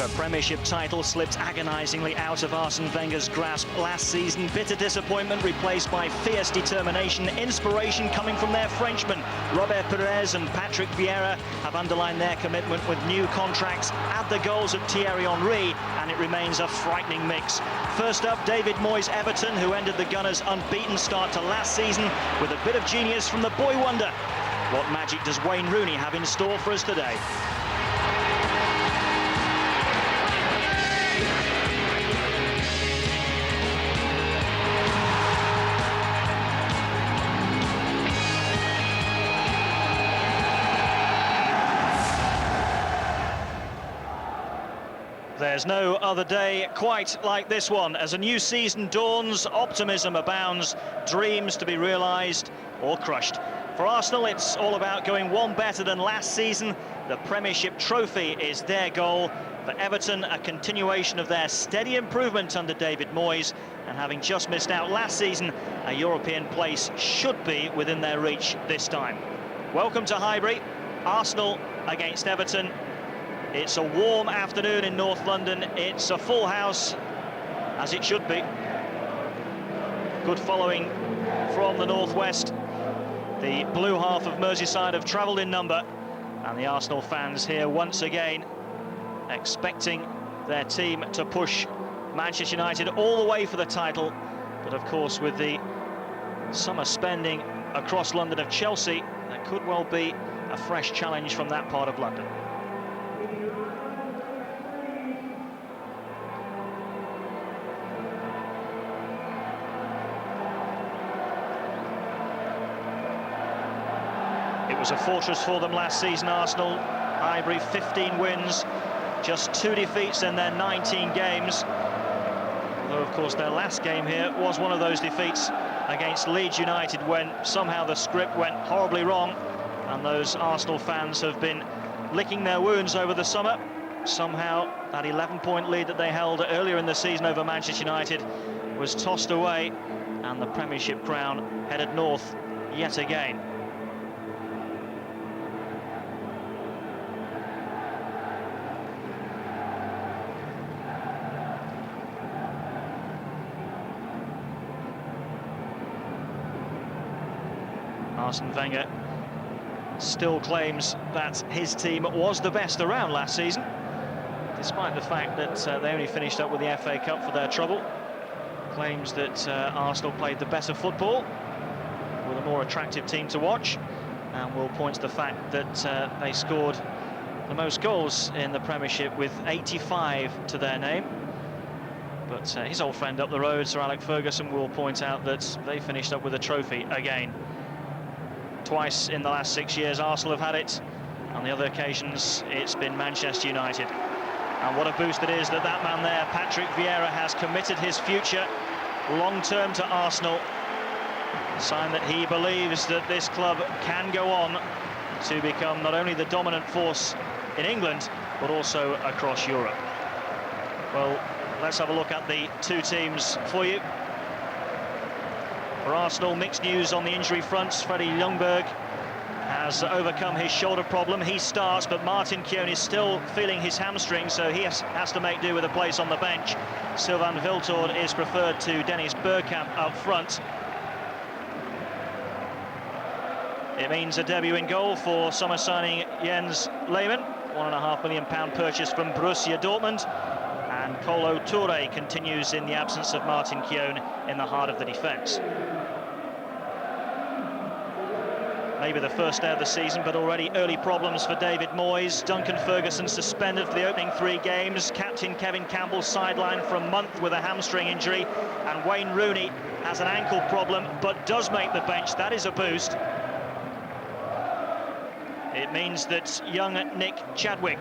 The Premiership title slipped agonisingly out of Arsene Wenger's grasp last season. Bitter disappointment replaced by fierce determination. Inspiration coming from their Frenchmen. Robert Pires and Patrick Vieira have underlined their commitment with new contracts. Add the goals of Thierry Henry and it remains a frightening mix. First up, David Moyes' Everton, who ended the Gunners' unbeaten start to last season with a bit of genius from the boy wonder. What magic does Wayne Rooney have in store for us today? There's no other day quite like this one. As a new season dawns, optimism abounds, dreams to be realised or crushed. For Arsenal, it's all about going one better than last season. The Premiership trophy is their goal. For Everton, a continuation of their steady improvement under David Moyes, and having just missed out last season, a European place should be within their reach this time. Welcome to Highbury, Arsenal against Everton. It's a warm afternoon in North London. It's a full house, as it should be. Good following from the northwest. The blue half of Merseyside have travelled in number, and the Arsenal fans here once again expecting their team to push Manchester United all the way for the title. But of course, with the summer spending across London of Chelsea, there could well be a fresh challenge from that part of London. It was a fortress for them last season, Arsenal. Highbury, 15 wins, just 2 defeats in their 19 games. Although, of course, their last game here was one of those defeats against Leeds United when somehow the script went horribly wrong. And those Arsenal fans have been licking their wounds over the summer. Somehow, that 11-point lead that they held earlier in the season over Manchester United was tossed away, and the Premiership crown headed north yet again. Arsene Wenger still claims that his team was the best around last season, despite the fact that they only finished up with the FA Cup for their trouble. Claims that Arsenal played the better football, with a more attractive team to watch, and will point to the fact that they scored the most goals in the Premiership with 85 to their name. But his old friend up the road, Sir Alex Ferguson, will point out that they finished up with a trophy again. Twice in the last 6 years Arsenal have had it. On the other occasions it's been Manchester United. And what a boost it is that that man there, Patrick Vieira, has committed his future long-term to Arsenal. A sign that he believes that this club can go on to become not only the dominant force in England, but also across Europe. Well, let's have a look at the two teams for you. For Arsenal, mixed news on the injury fronts. Freddie Ljungberg has overcome his shoulder problem. He starts, but Martin Keown is still feeling his hamstring, so he has to make do with a place on the bench. Sylvain Wiltord is preferred to Dennis Bergkamp up front. It means a debut in goal for summer signing Jens Lehmann, £1.5 million purchase from Borussia Dortmund. And Kolo Touré continues in the absence of Martin Keown in the heart of the defence. Maybe the first day of the season, but already early problems for David Moyes. Duncan Ferguson suspended for the opening 3 games. Captain Kevin Campbell sidelined for a month with a hamstring injury. And Wayne Rooney has an ankle problem, but does make the bench. That is a boost. It means that young Nick Chadwick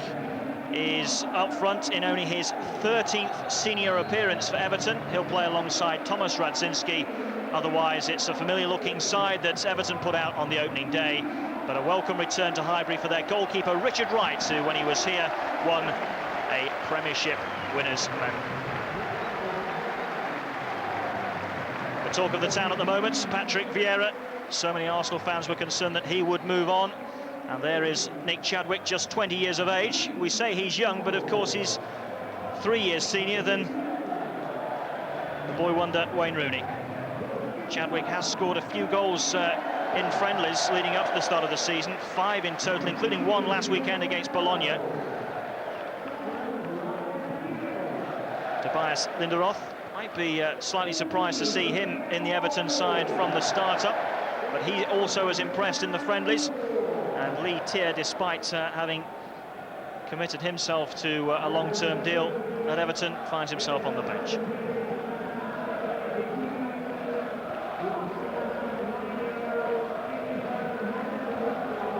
is up front in only his 13th senior appearance for Everton. He'll play alongside Thomas Radzinski. Otherwise, it's a familiar-looking side that Everton put out on the opening day. But a welcome return to Highbury for their goalkeeper, Richard Wright, who, when he was here, won a Premiership winners' medal. The talk of the town at the moment, Patrick Vieira. So many Arsenal fans were concerned that he would move on. And there is Nick Chadwick, just 20 years of age. We say he's young, but of course he's 3 years senior than the boy wonder Wayne Rooney. Chadwick has scored a few goals in friendlies leading up to the start of the season, 5 in total, including 1 last weekend against Bologna. Tobias Linderoth might be slightly surprised to see him in the Everton side from the start-up, but he also has impressed in the friendlies. And Lee Tier, despite having committed himself to a long-term deal at Everton, finds himself on the bench.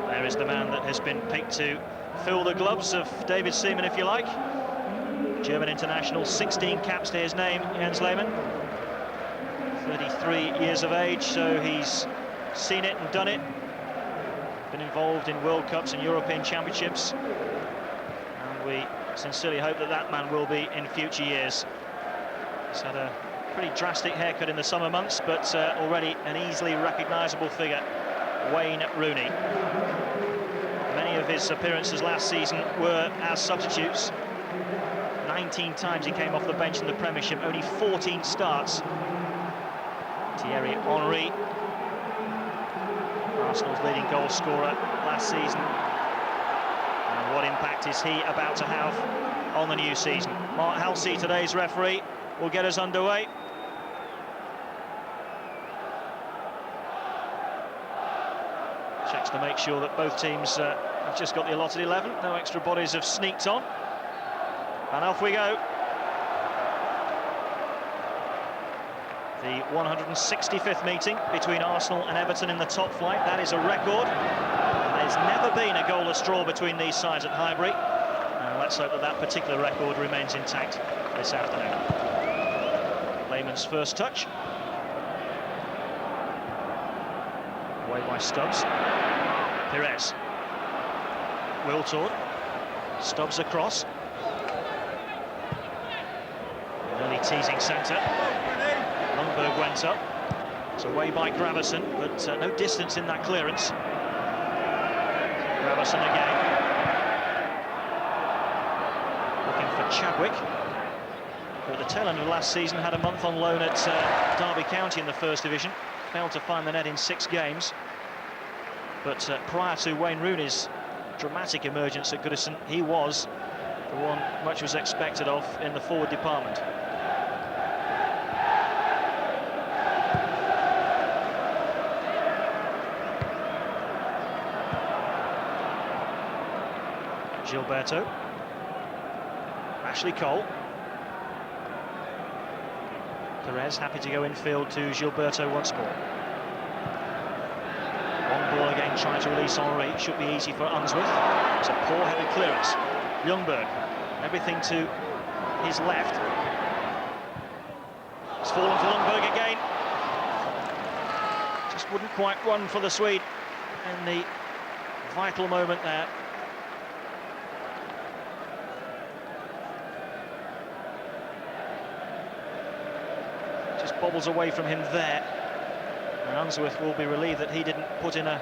There is the man that has been picked to fill the gloves of David Seaman, if you like. German international, 16 caps to his name, Jens Lehmann. 33 years of age, so he's seen it and done it. Been involved in World Cups and European Championships. And we sincerely hope that that man will be in future years. He's had a pretty drastic haircut in the summer months, but already an easily recognisable figure, Wayne Rooney. Many of his appearances last season were as substitutes. 19 times he came off the bench in the Premiership, only 14 starts. Thierry Henry, Arsenal's leading goal scorer last season. And what impact is he about to have on the new season? Mark Halsey, today's referee, will get us underway. Checks to make sure that both teams have just got the allotted 11. No extra bodies have sneaked on. And off we go. The 165th meeting between Arsenal and Everton in the top flight. That is a record. There's never been a goalless draw between these sides at Highbury. And let's hope that that particular record remains intact this afternoon. Lehmann's first touch. Away by Stubbs. Perez. Wiltord. Stubbs across. Early teasing centre. Lundberg went up. It's away by Gravesen, but no distance in that clearance. Gravesen again. Looking for Chadwick, who at the tail end of last season had a month on loan at Derby County in the First Division. Failed to find the net in 6 games. But prior to Wayne Rooney's dramatic emergence at Goodison, he was the one much was expected of in the forward department. Gilberto. Ashley Cole. Perez happy to go infield to Gilberto once more. Long ball again, trying to release Henry. Should be easy for Unsworth. It's a poor headed clearance. Ljungberg, everything to his left. It's fallen for Ljungberg again. Just wouldn't quite run for the Swede in the vital moment there. Just bobbles away from him there. And Unsworth will be relieved that he didn't put in a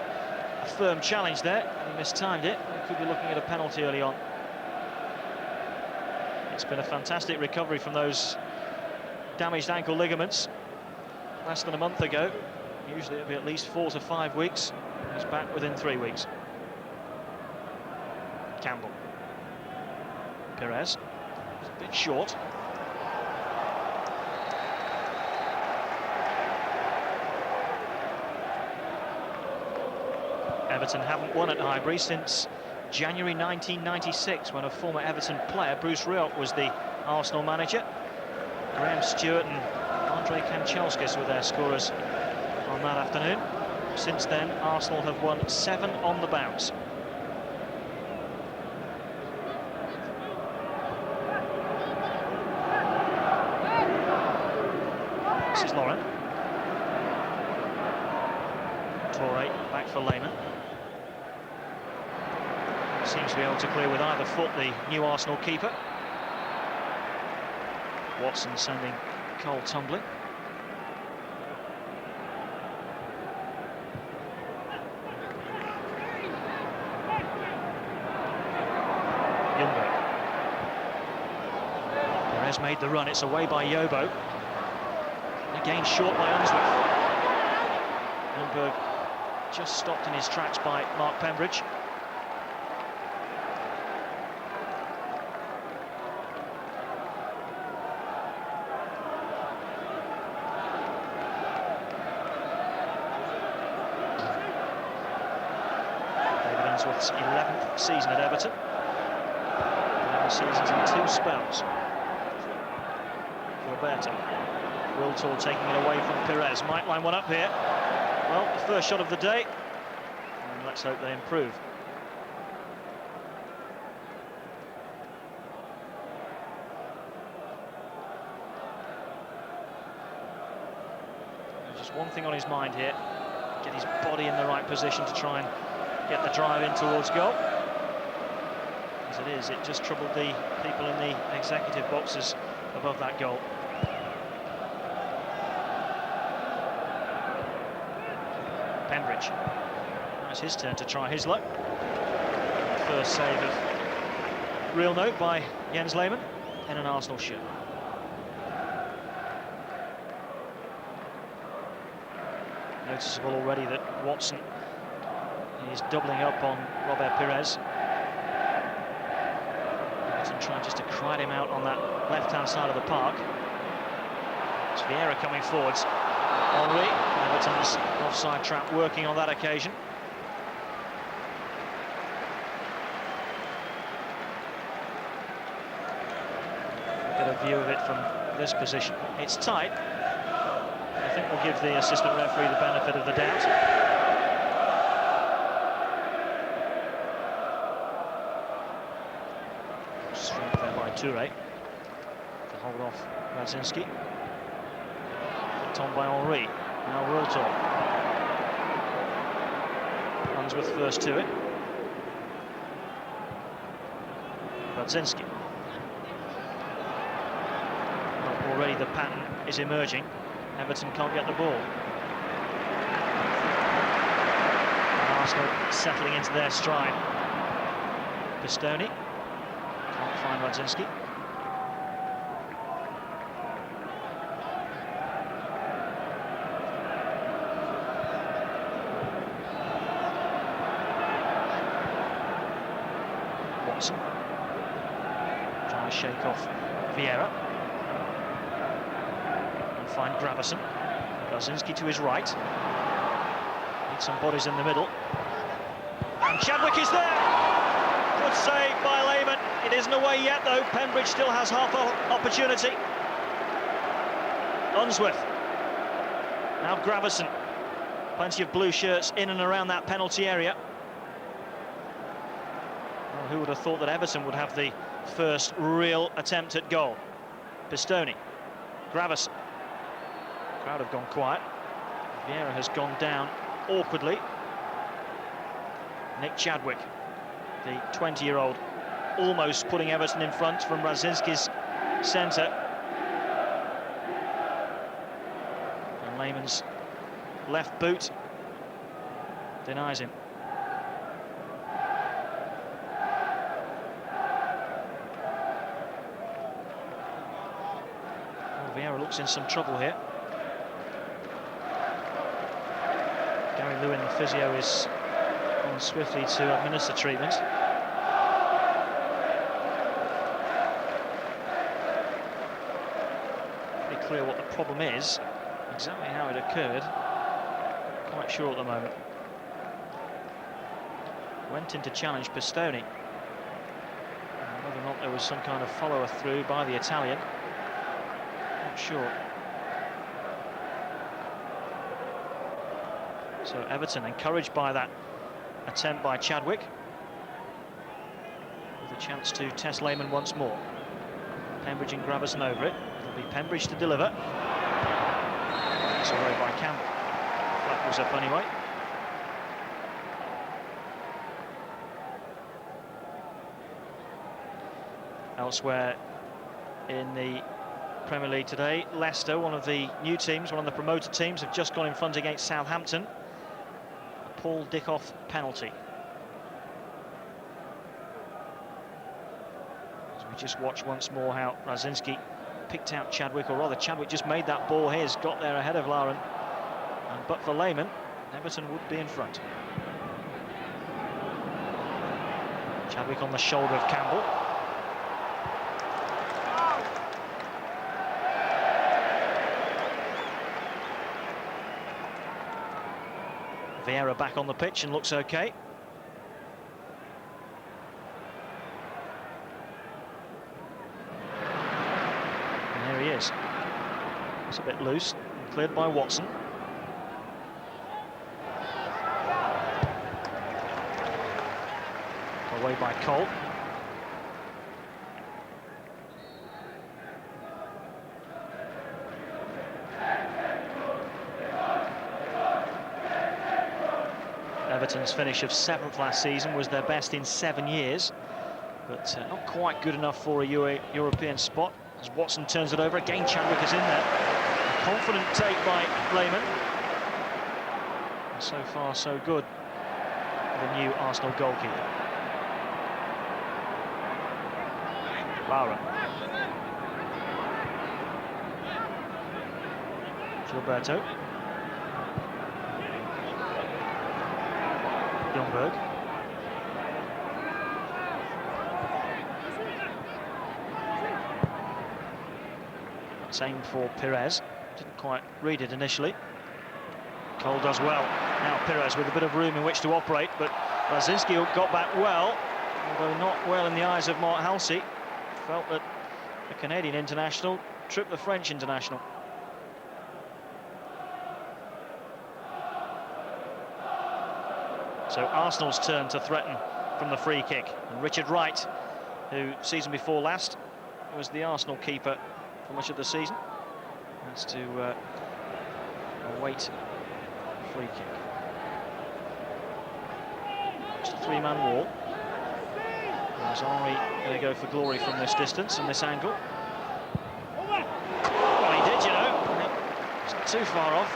firm challenge there. He mistimed it. He could be looking at a penalty early on. It's been a fantastic recovery from those damaged ankle ligaments. Less than a month ago. Usually it'll be at least 4 to 5 weeks. He's back within 3 weeks. Campbell. Perez. It's a bit short. Everton haven't won at Highbury since January 1996, when a former Everton player, Bruce Rioch, was the Arsenal manager. Graham Stewart and Andrei Kanchelskis were their scorers on that afternoon. Since then, Arsenal have won 7 on the bounce. This is Lauren. Torre back for Lehmann. Seems to be able to clear with either foot the new Arsenal keeper. Watson sending Cole tumbling. Ljungberg. Perez made the run, it's away by Yobo. Again short by Unsworth. Milberg just stopped in his tracks by Mark Pembridge. Unsworth's 11th season at Everton. 11 seasons in 2 spells. Roberto. Wiltor taking it away from Perez. Might line one up here. Well, the first shot of the day. And let's hope they improve. There's just one thing on his mind here. Get his body in the right position to try and get the drive in towards goal. As it is, it just troubled the people in the executive boxes above that goal. Pembridge. Now it's his turn to try his luck. First save of real note by Jens Lehmann in an Arsenal shirt. Noticeable already that Watson is doubling up on Robert Perez. Everton trying just to crowd him out on that left-hand side of the park. It's Vieira coming forwards. Henry, Everton's offside trap working on that occasion. Get a view of it from this position. It's tight. I think we'll give the assistant referee the benefit of the doubt. Straight there by Toure to hold off Radzinski. On by Henry. Now Wiltor. Unsworth first to it. Radzinski. Well, already the pattern is emerging. Everton can't get the ball. And Arsenal settling into their stride. Pistoni. Can't find Radzinski. Trying to shake off Vieira and find Gravesen. Radzinski to his right. Need some bodies in the middle. And Chadwick is there! Good save by Lehmann. It isn't away yet though. Pembridge still has half opportunity. Unsworth. Now Gravesen. Plenty of blue shirts in and around that penalty area. Who would have thought that Everton would have the first real attempt at goal? Pistoni, Gravesen. Crowd have gone quiet. Vieira has gone down awkwardly. Nick Chadwick, the 20-year-old, almost putting Everton in front from Radzinski's centre. And Lehmann's left boot denies him. Vieira looks in some trouble here. Gary Lewin, the physio, is on swiftly to administer treatment. Pretty clear what the problem is. Exactly how it occurred, quite sure at the moment. Went in to challenge Pistoni. Whether or not there was some kind of follower through by the Italian, not sure. So Everton, encouraged by that attempt by Chadwick, with a chance to test Lehmann once more. Pembridge and Gravesen over it. It'll be Pembridge to deliver. It's away by Campbell. Flag was up anyway. Elsewhere in the Premier League today, Leicester, one of the new teams, one of the promoted teams, have just gone in front against Southampton. A Paul Dickoff penalty. As we just watch once more how Radzinski picked out Chadwick, or rather Chadwick just made that ball his, got there ahead of Lauren. But for Lehmann, Everton would be in front. Chadwick on the shoulder of Campbell. Vieira back on the pitch and looks okay. And there he is. It's a bit loose, cleared by Watson. Away by Cole. Everton's finish of 7th last season was their best in 7 years, but not quite good enough for a European spot. As Watson turns it over, again Chadwick is in there. A confident take by Lehmann. So far so good for the new Arsenal goalkeeper. Lara. Gilberto. Ljungberg. Same for Perez. Didn't quite read it initially. Cole does well. Now Perez with a bit of room in which to operate, but Lazinski got back well, although not well in the eyes of Mark Halsey. Felt that the Canadian international tripped the French international. So Arsenal's turn to threaten from the free kick. And Richard Wright, who season before last was the Arsenal keeper for much of the season, has to await the free kick. It's a 3-man wall. Is Henry going to go for glory from this distance and this angle? Well, he did, you know. It's not too far off.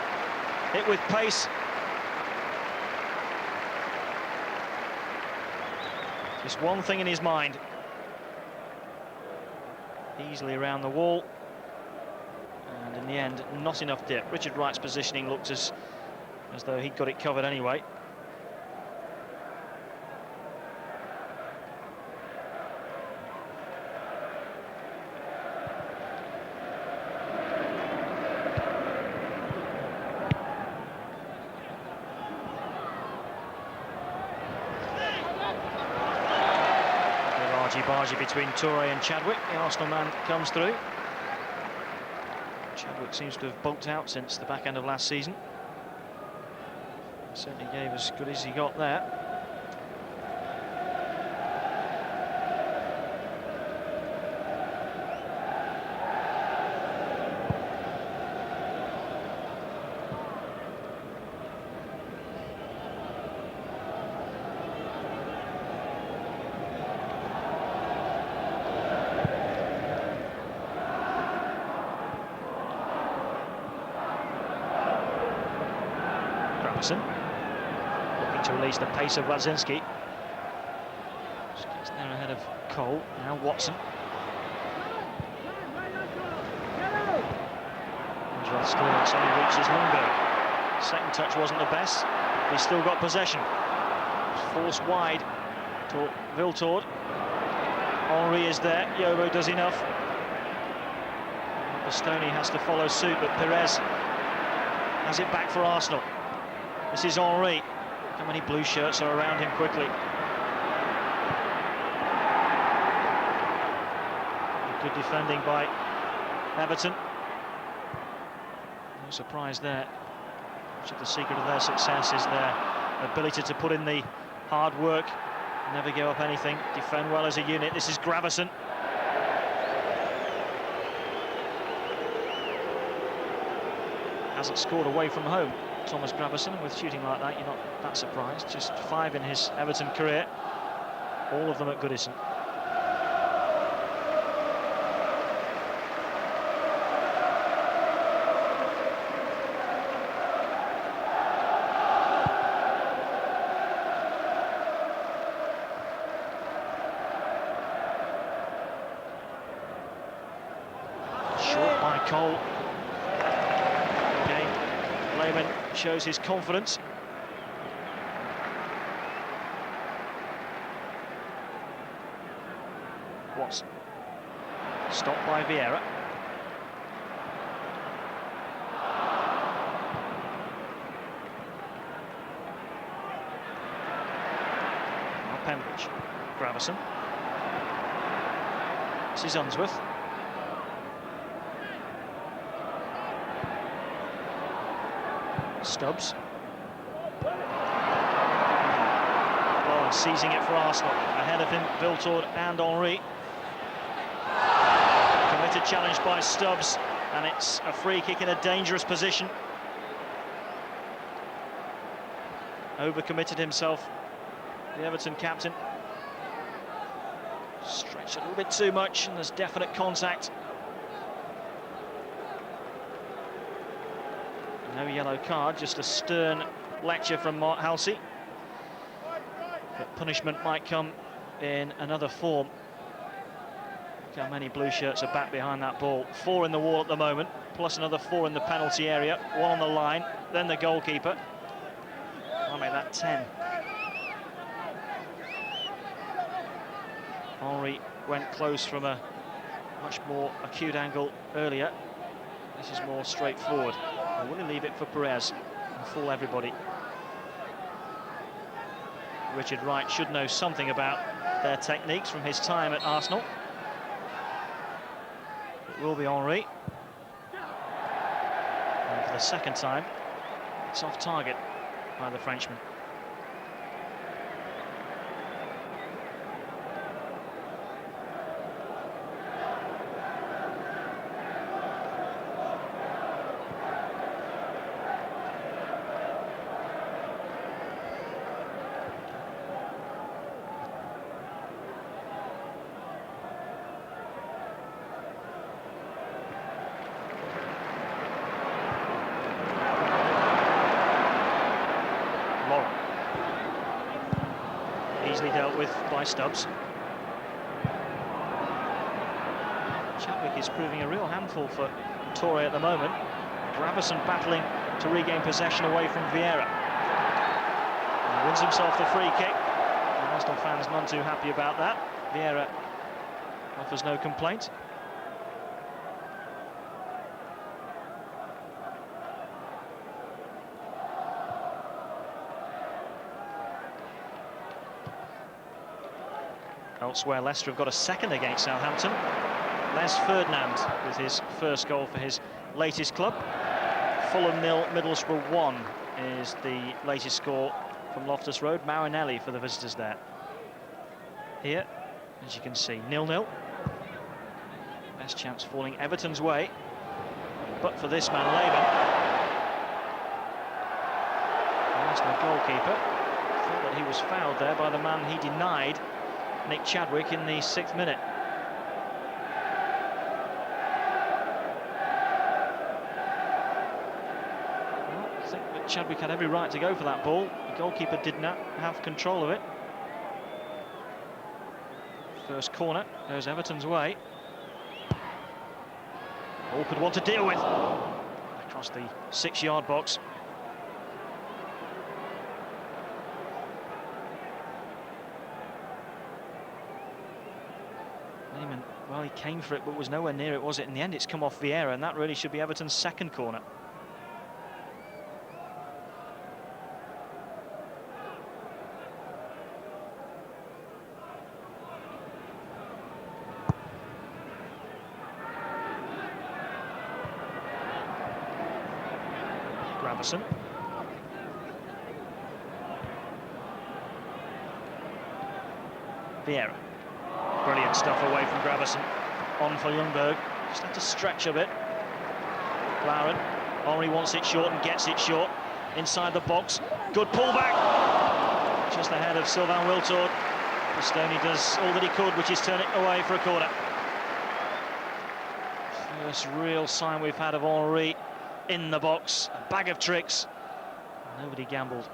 Hit with pace. Just one thing in his mind. Easily around the wall. And in the end, not enough dip. Richard Wright's positioning looked as though he'd got it covered anyway. Bargy between Toure and Chadwick. The Arsenal man comes through. Chadwick seems to have bulked out since the back end of last season. Certainly gave as good as he got there. Looking to release the pace of Lazinski. Just gets there ahead of Cole. Now Watson. Andrew's clearance only reaches Ljungberg. Second touch wasn't the best. He's still got possession. Forced wide to Viltord. Henry is there. Yobo does enough. Bastoni has to follow suit, but Perez has it back for Arsenal. This is Henry. How many blue shirts are around him quickly? Good defending by Everton. No surprise there. Much of the secret of their success is their ability to put in the hard work, never give up anything, defend well as a unit. This is Gravesen. Hasn't scored away from home, Thomas Gravesen, and with shooting like that, you're not that surprised. Just 5 in his Everton career, all of them at Goodison. Short by Cole. Again, Lehmann shows his confidence. Watson. Stopped by Vieira. Pembridge. Gravison. This is Unsworth. Stubbs. Oh, seizing it for Arsenal. Ahead of him, Viltord and Henry. Committed challenge by Stubbs, and it's a free kick in a dangerous position. Overcommitted himself, the Everton captain. Stretched a little bit too much, and there's definite contact. No yellow card, just a stern lecture from Mark Halsey. But punishment might come in another form. Look how many blue shirts are back behind that ball. 4 in the wall at the moment, plus another 4 in the penalty area. 1 on the line, then the goalkeeper. I'll make that 10. Henry went close from a much more acute angle earlier. This is more straightforward. Or will he leave it for Perez and fool everybody? Richard Wright should know something about their techniques from his time at Arsenal. It will be Henry. And for the second time, it's off target by the Frenchman. Easily dealt with by Stubbs. Chadwick is proving a real handful for Torre at the moment. Gravison battling to regain possession away from Vieira. He wins himself the free kick. The Arsenal fans none too happy about that. Vieira offers no complaint. Elsewhere, Leicester have got a second against Southampton. Les Ferdinand with his first goal for his latest club. Fulham 0, Middlesbrough 1 is the latest score from Loftus Road. Marinelli for the visitors there. Here, as you can see, 0-0. Best chance falling Everton's way. But for this man, Lehmann. The Arsenal goalkeeper thought that he was fouled there by the man he denied, Nick Chadwick, in the 6th minute. Well, I think that Chadwick had every right to go for that ball. The goalkeeper did not have control of it. First corner goes Everton's way. All could want to deal with. Across the 6-yard box. Lehmann, well, he came for it, but was nowhere near it, was it? In the end, it's come off Vieira, and that really should be Everton's second corner. Gravison. Vieira. Brilliant stuff away from Gravison. On for Ljungberg. Just had to stretch a bit. Lauren. Henry wants it short and gets it short. Inside the box. Good pullback. Just ahead of Sylvain Wiltord. Bastoni does all that he could, which is turn it away for a corner. First real sign we've had of Henry in the box. A bag of tricks. Nobody gambled.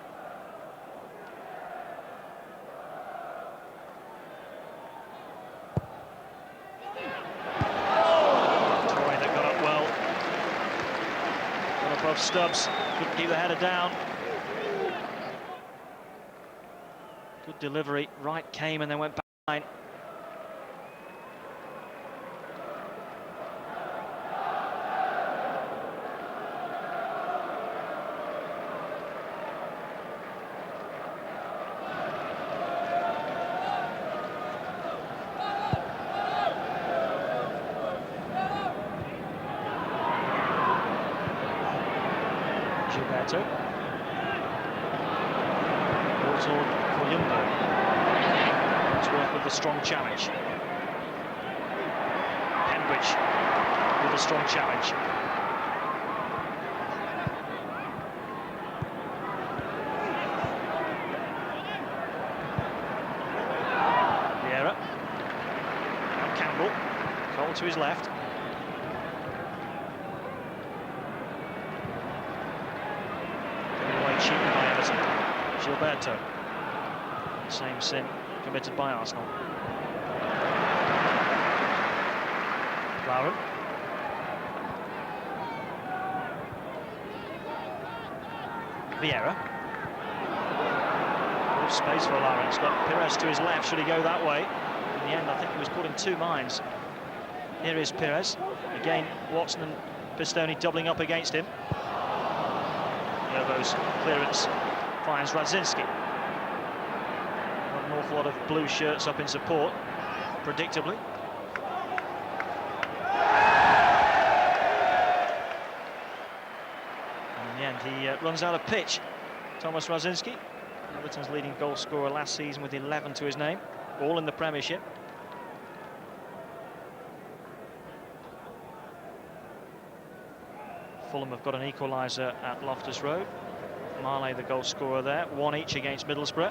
of Stubbs. Couldn't keep the header down. Good delivery. Wright came and then went behind. Gilberto. Waterloo for Ljungberg. To work with the strong challenge. Henbridge with a strong challenge. Vieira. And Campbell. Cole to his left. Cheated by Everton. Gilberto. Same sin committed by Arsenal. Lauren. Vieira. Good space for Lauren. He's got Pires to his left. Should he go that way? In the end, I think he was put in two minds. Here is Pires. Again, Watson and Pistoni doubling up against him. Jovo's clearance finds Radzinski. Not an awful lot of blue shirts up in support, predictably. And in the end, he runs out of pitch. Thomas Radzinski, Everton's leading goal scorer last season with 11 to his name, all in the Premiership. Fulham have got an equaliser at Loftus Road. Marley the goal scorer there, one each against Middlesbrough.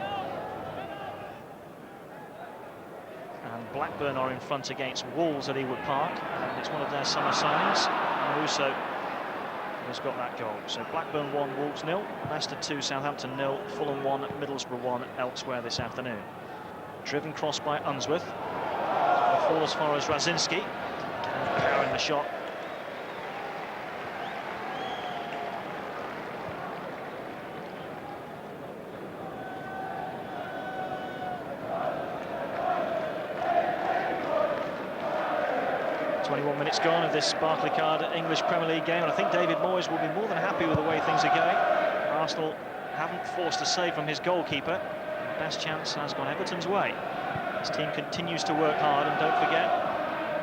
And Blackburn are in front against Wolves at Ewood Park, and it's one of their summer signings. And Russo has got that goal. So Blackburn 1, Wolves 0, Leicester 2, Southampton 0, Fulham 1, Middlesbrough 1 elsewhere this afternoon. Driven cross by Unsworth. A fall as far as Radzinski. Power in the shot. Minutes gone of this Barclaycard English Premier League game, and I think David Moyes will be more than happy with the way things are going. Arsenal haven't forced a save from his goalkeeper. The best chance has gone Everton's way. His team continues to work hard, and don't forget,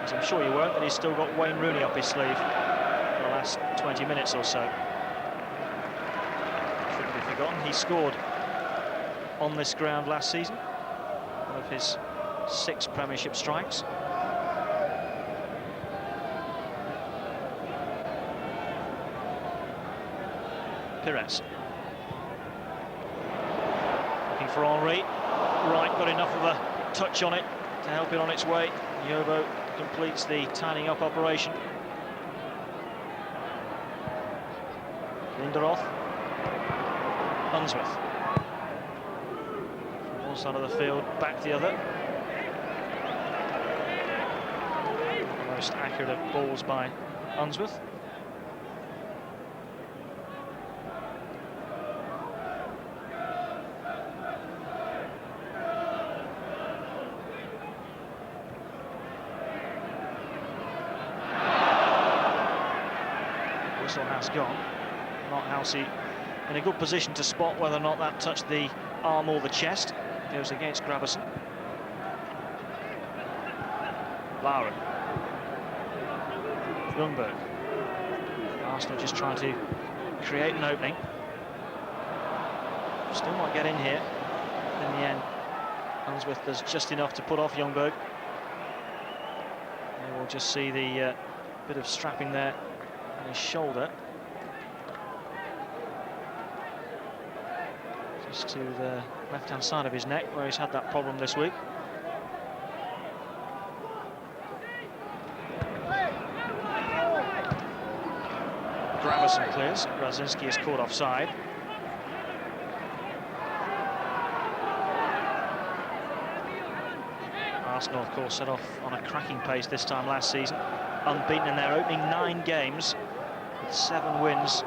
as I'm sure you won't, that he's still got Wayne Rooney up his sleeve for the last 20 minutes or so. Shouldn't be forgotten, he scored on this ground last season, one of his 6 Premiership strikes. Pires. Looking for Henry. Wright got enough of a touch on it to help it on its way. Jovo completes the tidying up operation. Linderoth. Unsworth. From one side of the field, back the other. The most accurate of balls by Unsworth. Has gone. Not Housey in a good position to spot whether or not that touched the arm or the chest. Goes against Gravesen. Lauren. Ljungberg. Arsenal just trying to create an opening. Still not get in here. In the end, Unsworth does just enough to put off Ljungberg. And we'll just see the bit of strapping there on his shoulder. Just to the left-hand side of his neck, where he's had that problem this week. Gravesen clears. Radzinski is caught offside. Arsenal, of course, set off on a cracking pace this time last season. Unbeaten in their opening 9 games, with 7 wins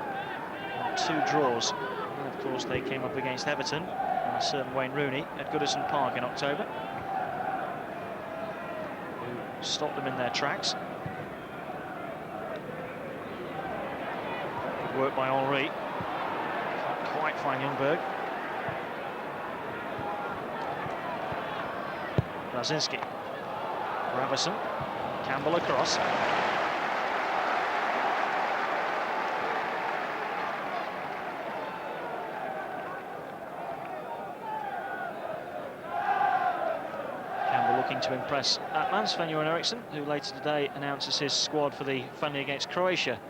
2 draws. And of course, they came up against Everton and a certain Wayne Rooney at Goodison Park in October, who stopped them in their tracks. Good work by Henry. Can't quite find Ljungberg. Blazinski. Gravesen. Campbell across. Campbell looking to impress Atman, Sven-Göran Eriksson, who later today announces his squad for the friendly against Croatia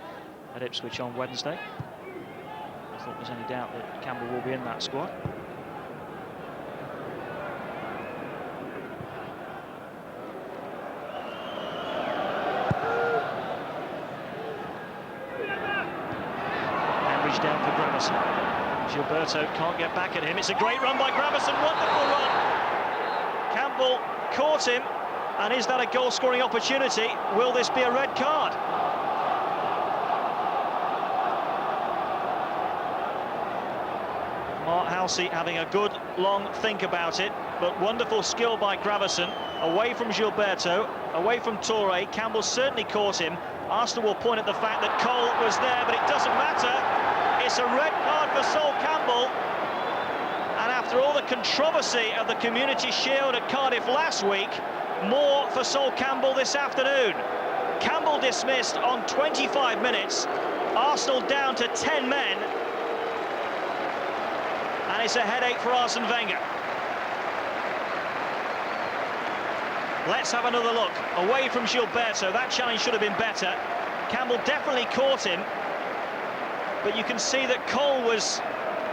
at Ipswich on Wednesday. I thought there was any doubt that Campbell will be in that squad. Down for Gravesen. Gilberto can't get back at him. It's a great run by Gravesen. Wonderful run. Campbell caught him. And is that a goal-scoring opportunity? Will this be a red card? Mark Halsey having a good long think about it, but wonderful skill by Gravesen. Away from Gilberto, away from Toure. Campbell certainly caught him. Arsenal will point at the fact that Cole was there, but it doesn't matter. It's a red card for Sol Campbell. And after all the controversy of the Community Shield at Cardiff last week, more for Sol Campbell this afternoon. Campbell dismissed on 25 minutes. Arsenal down to 10 men. And it's a headache for Arsene Wenger. Let's have another look. Away from Gilberto, that challenge should have been better. Campbell definitely caught him, but you can see that Cole was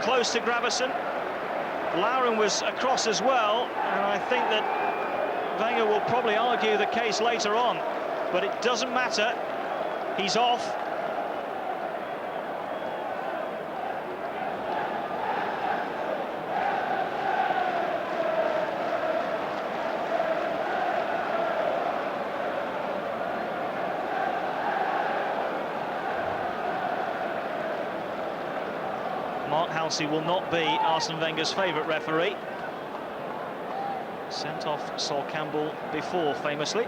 close to Gravesen. Lauren was across as well, and I think that Wenger will probably argue the case later on, but it doesn't matter. He's off. Mark Halsey will not be Arsene Wenger's favourite referee. Sent off Sol Campbell before, famously.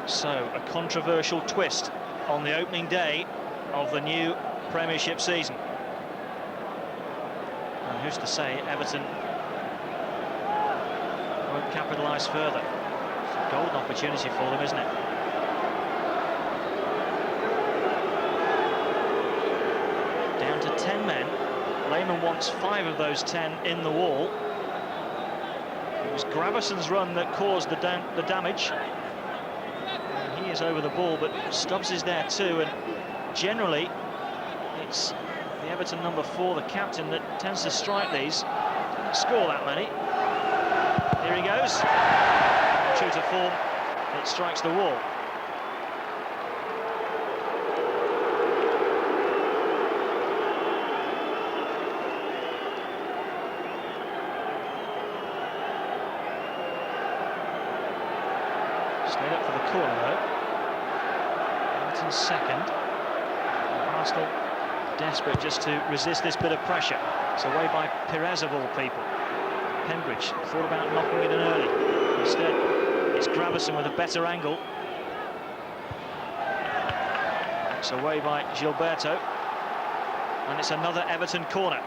So, a controversial twist on the opening day of the new Premiership season. And who's to say Everton won't capitalise further? It's a golden opportunity for them, isn't it? Down to 10 men. Lehmann wants 5 of those 10 in the wall. It was Gravesen's run that caused the damage. And he is over the ball, but Stubbs is there too. And generally, it's the Everton number 4, the captain, that tends to strike these. Didn't score that many. Here he goes. True to form, it strikes the wall. Stayed up for the corner though. Everton's second. And Arsenal desperate just to resist this bit of pressure. It's away by Perez of all people. Pembridge thought about knocking it in early. Instead, it's Gravesen with a better angle. It's away by Gilberto. And it's another Everton corner.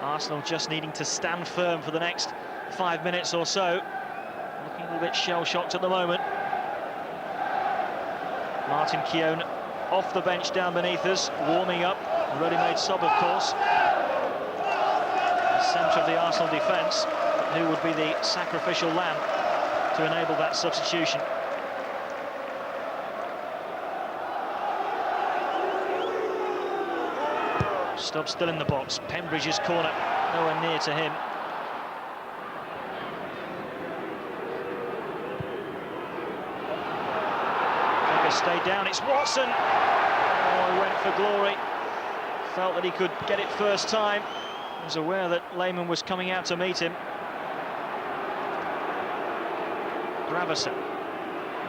Arsenal just needing to stand firm for the next 5 minutes or so. Looking a little bit shell-shocked at the moment. Martin Keown off the bench down beneath us, warming up. Ready-made sub, of course. The centre of the Arsenal defence, who would be the sacrificial lamb to enable that substitution. Stubbs still in the box. Pembridge's corner, nowhere near to him. Stay down, it's Watson. Oh, he went for glory. Felt that he could get it first time. He was aware that Lehmann was coming out to meet him. Gravesen.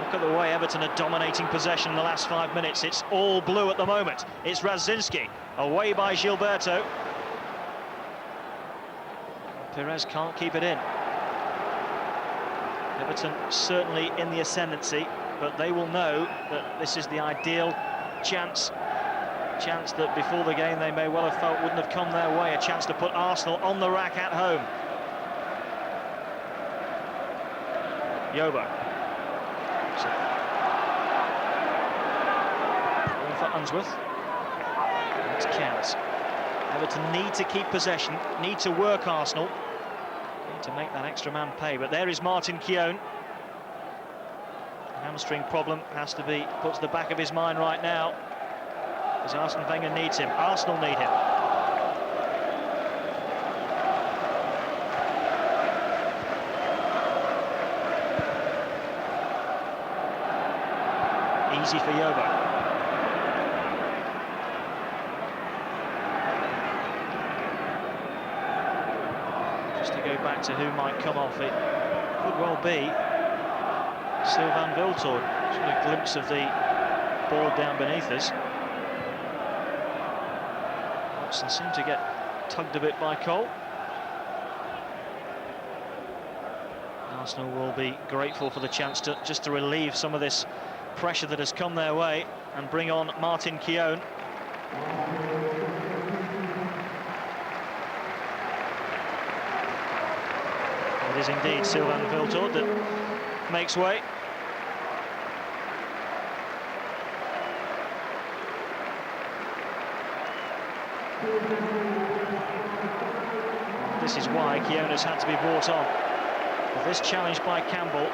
Look at the way Everton are dominating possession in the last 5 minutes. It's all blue at the moment. It's Radzinski, away by Gilberto. Perez can't keep it in. Everton certainly in the ascendancy, but they will know that this is the ideal chance that before the game they may well have felt wouldn't have come their way, a chance to put Arsenal on the rack at home. Yobo. Going for Unsworth. It's Kent. Everton need to keep possession, need to work Arsenal, need to make that extra man pay, but there is Martin Keown. Hamstring problem has to be put to the back of his mind right now, because Arsene Wenger needs him. Arsenal need him. Easy for Yobo. Just to go back to who might come off, it could well be Sylvain Wiltord. Just a glimpse of the board down beneath us. Watson seemed to get tugged a bit by Cole. Arsenal will be grateful for the chance to just to relieve some of this pressure that has come their way and bring on Martin Keown. It is indeed Sylvain Wiltord that makes way. This is why Keown has had to be brought on. With this challenge by Campbell,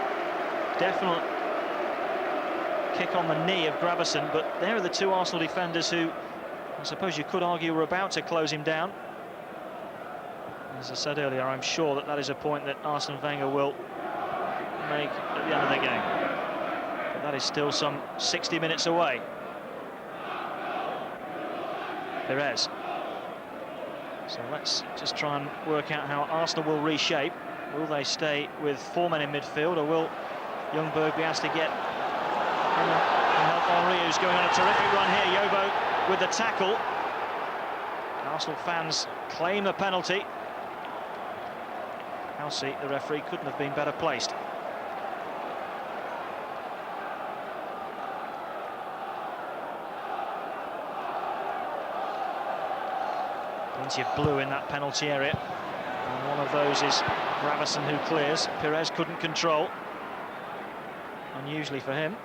definite kick on the knee of Gravesen, but there are the two Arsenal defenders who, I suppose you could argue, were about to close him down. As I said earlier, I'm sure that that is a point that Arsene Wenger will make at the end of the game. But that is still some 60 minutes away. Perez. So let's just try and work out how Arsenal will reshape. Will they stay with 4 men in midfield, or will Ljungberg be asked to get and help Henry, who's going on a terrific run here? Yobo with the tackle. Arsenal fans claim a penalty. Housey, the referee, couldn't have been better placed. Plenty of blue in that penalty area, and one of those is Gravesen, who clears. Perez couldn't control, unusually for him.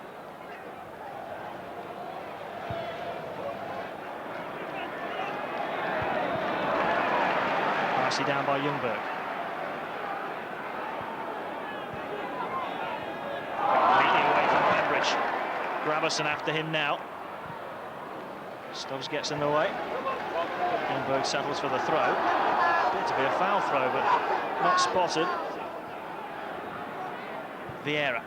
Nicely down by Ljungberg. Completely away from Pembridge. Gravesen after him now. Stubbs gets in the way. Ljungberg settles for the throw. Appeared to be a foul throw, but not spotted. Vieira.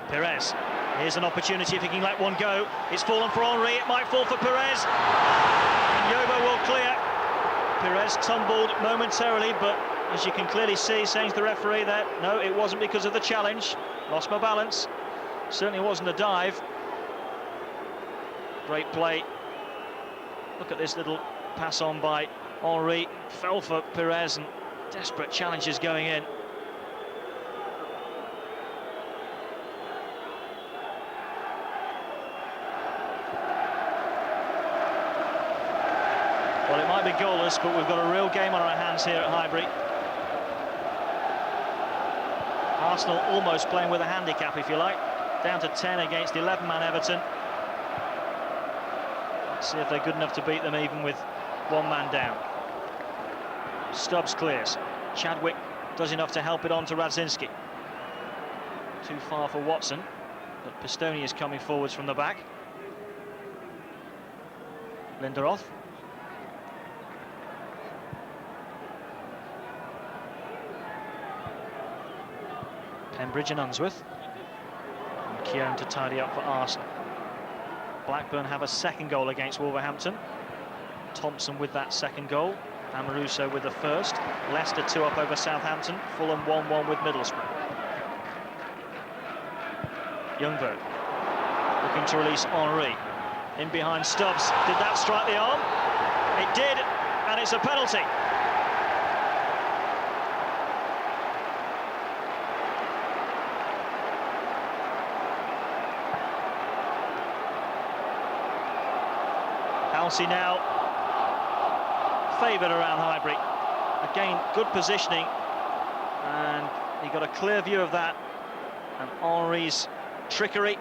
Perez. Here's an opportunity if he can let one go. It's fallen for Henry. It might fall for Perez. And Yobo will clear. Perez tumbled momentarily, but as you can clearly see, saying to the referee that no, it wasn't because of the challenge. Lost my balance. Certainly wasn't a dive. Great play. Look at this little pass on by Henry. Fell for Perez, and desperate challenges going in. Well, it might be goalless, but we've got a real game on our hands here at Highbury. Arsenal almost playing with a handicap, if you like. Down to 10 against 11-man Everton. Let's see if they're good enough to beat them even with 1 man down. Stubbs clears. Chadwick does enough to help it on to Radzinski. Too far for Watson, but Pistoni is coming forwards from the back. Linderoth. Pembridge and Unsworth. And Keown to tidy up for Arsenal. Blackburn have a second goal against Wolverhampton. Thompson with that second goal. Amoruso with the first. Leicester 2 up over Southampton. Fulham 1-1 with Middlesbrough. Ljungberg looking to release Henry. In behind Stubbs. Did that strike the arm? It did, and it's a penalty. Halsey now favoured around Highbury. Again, good positioning, and he got a clear view of that. And Henry's trickery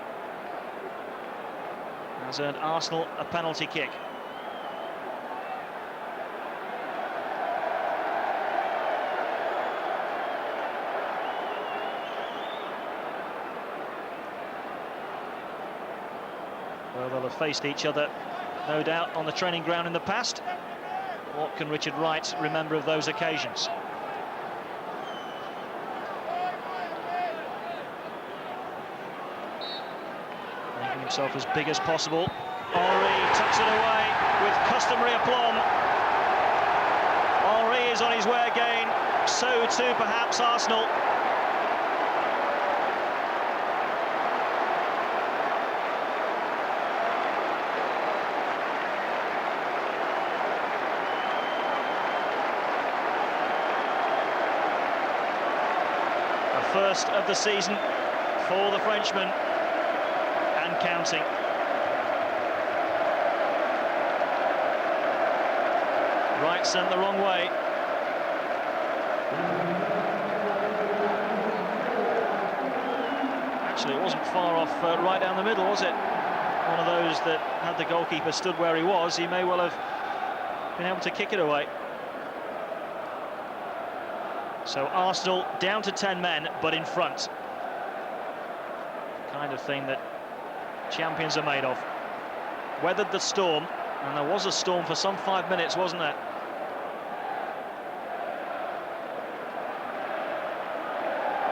has earned Arsenal a penalty kick. Well, they'll have faced each other, no doubt, on the training ground in the past. What can Richard Wright remember of those occasions? Making himself as big as possible. Henry tucks it away with customary aplomb. Henry is on his way again, so too perhaps Arsenal. First of the season for the Frenchman, and counting. Right sent the wrong way. Actually, it wasn't far off right down the middle, was it? One of those that, had the goalkeeper stood where he was, he may well have been able to kick it away. So Arsenal down to 10 men, but in front. Kind of thing that champions are made of. Weathered the storm, and there was a storm for some 5 minutes, wasn't there?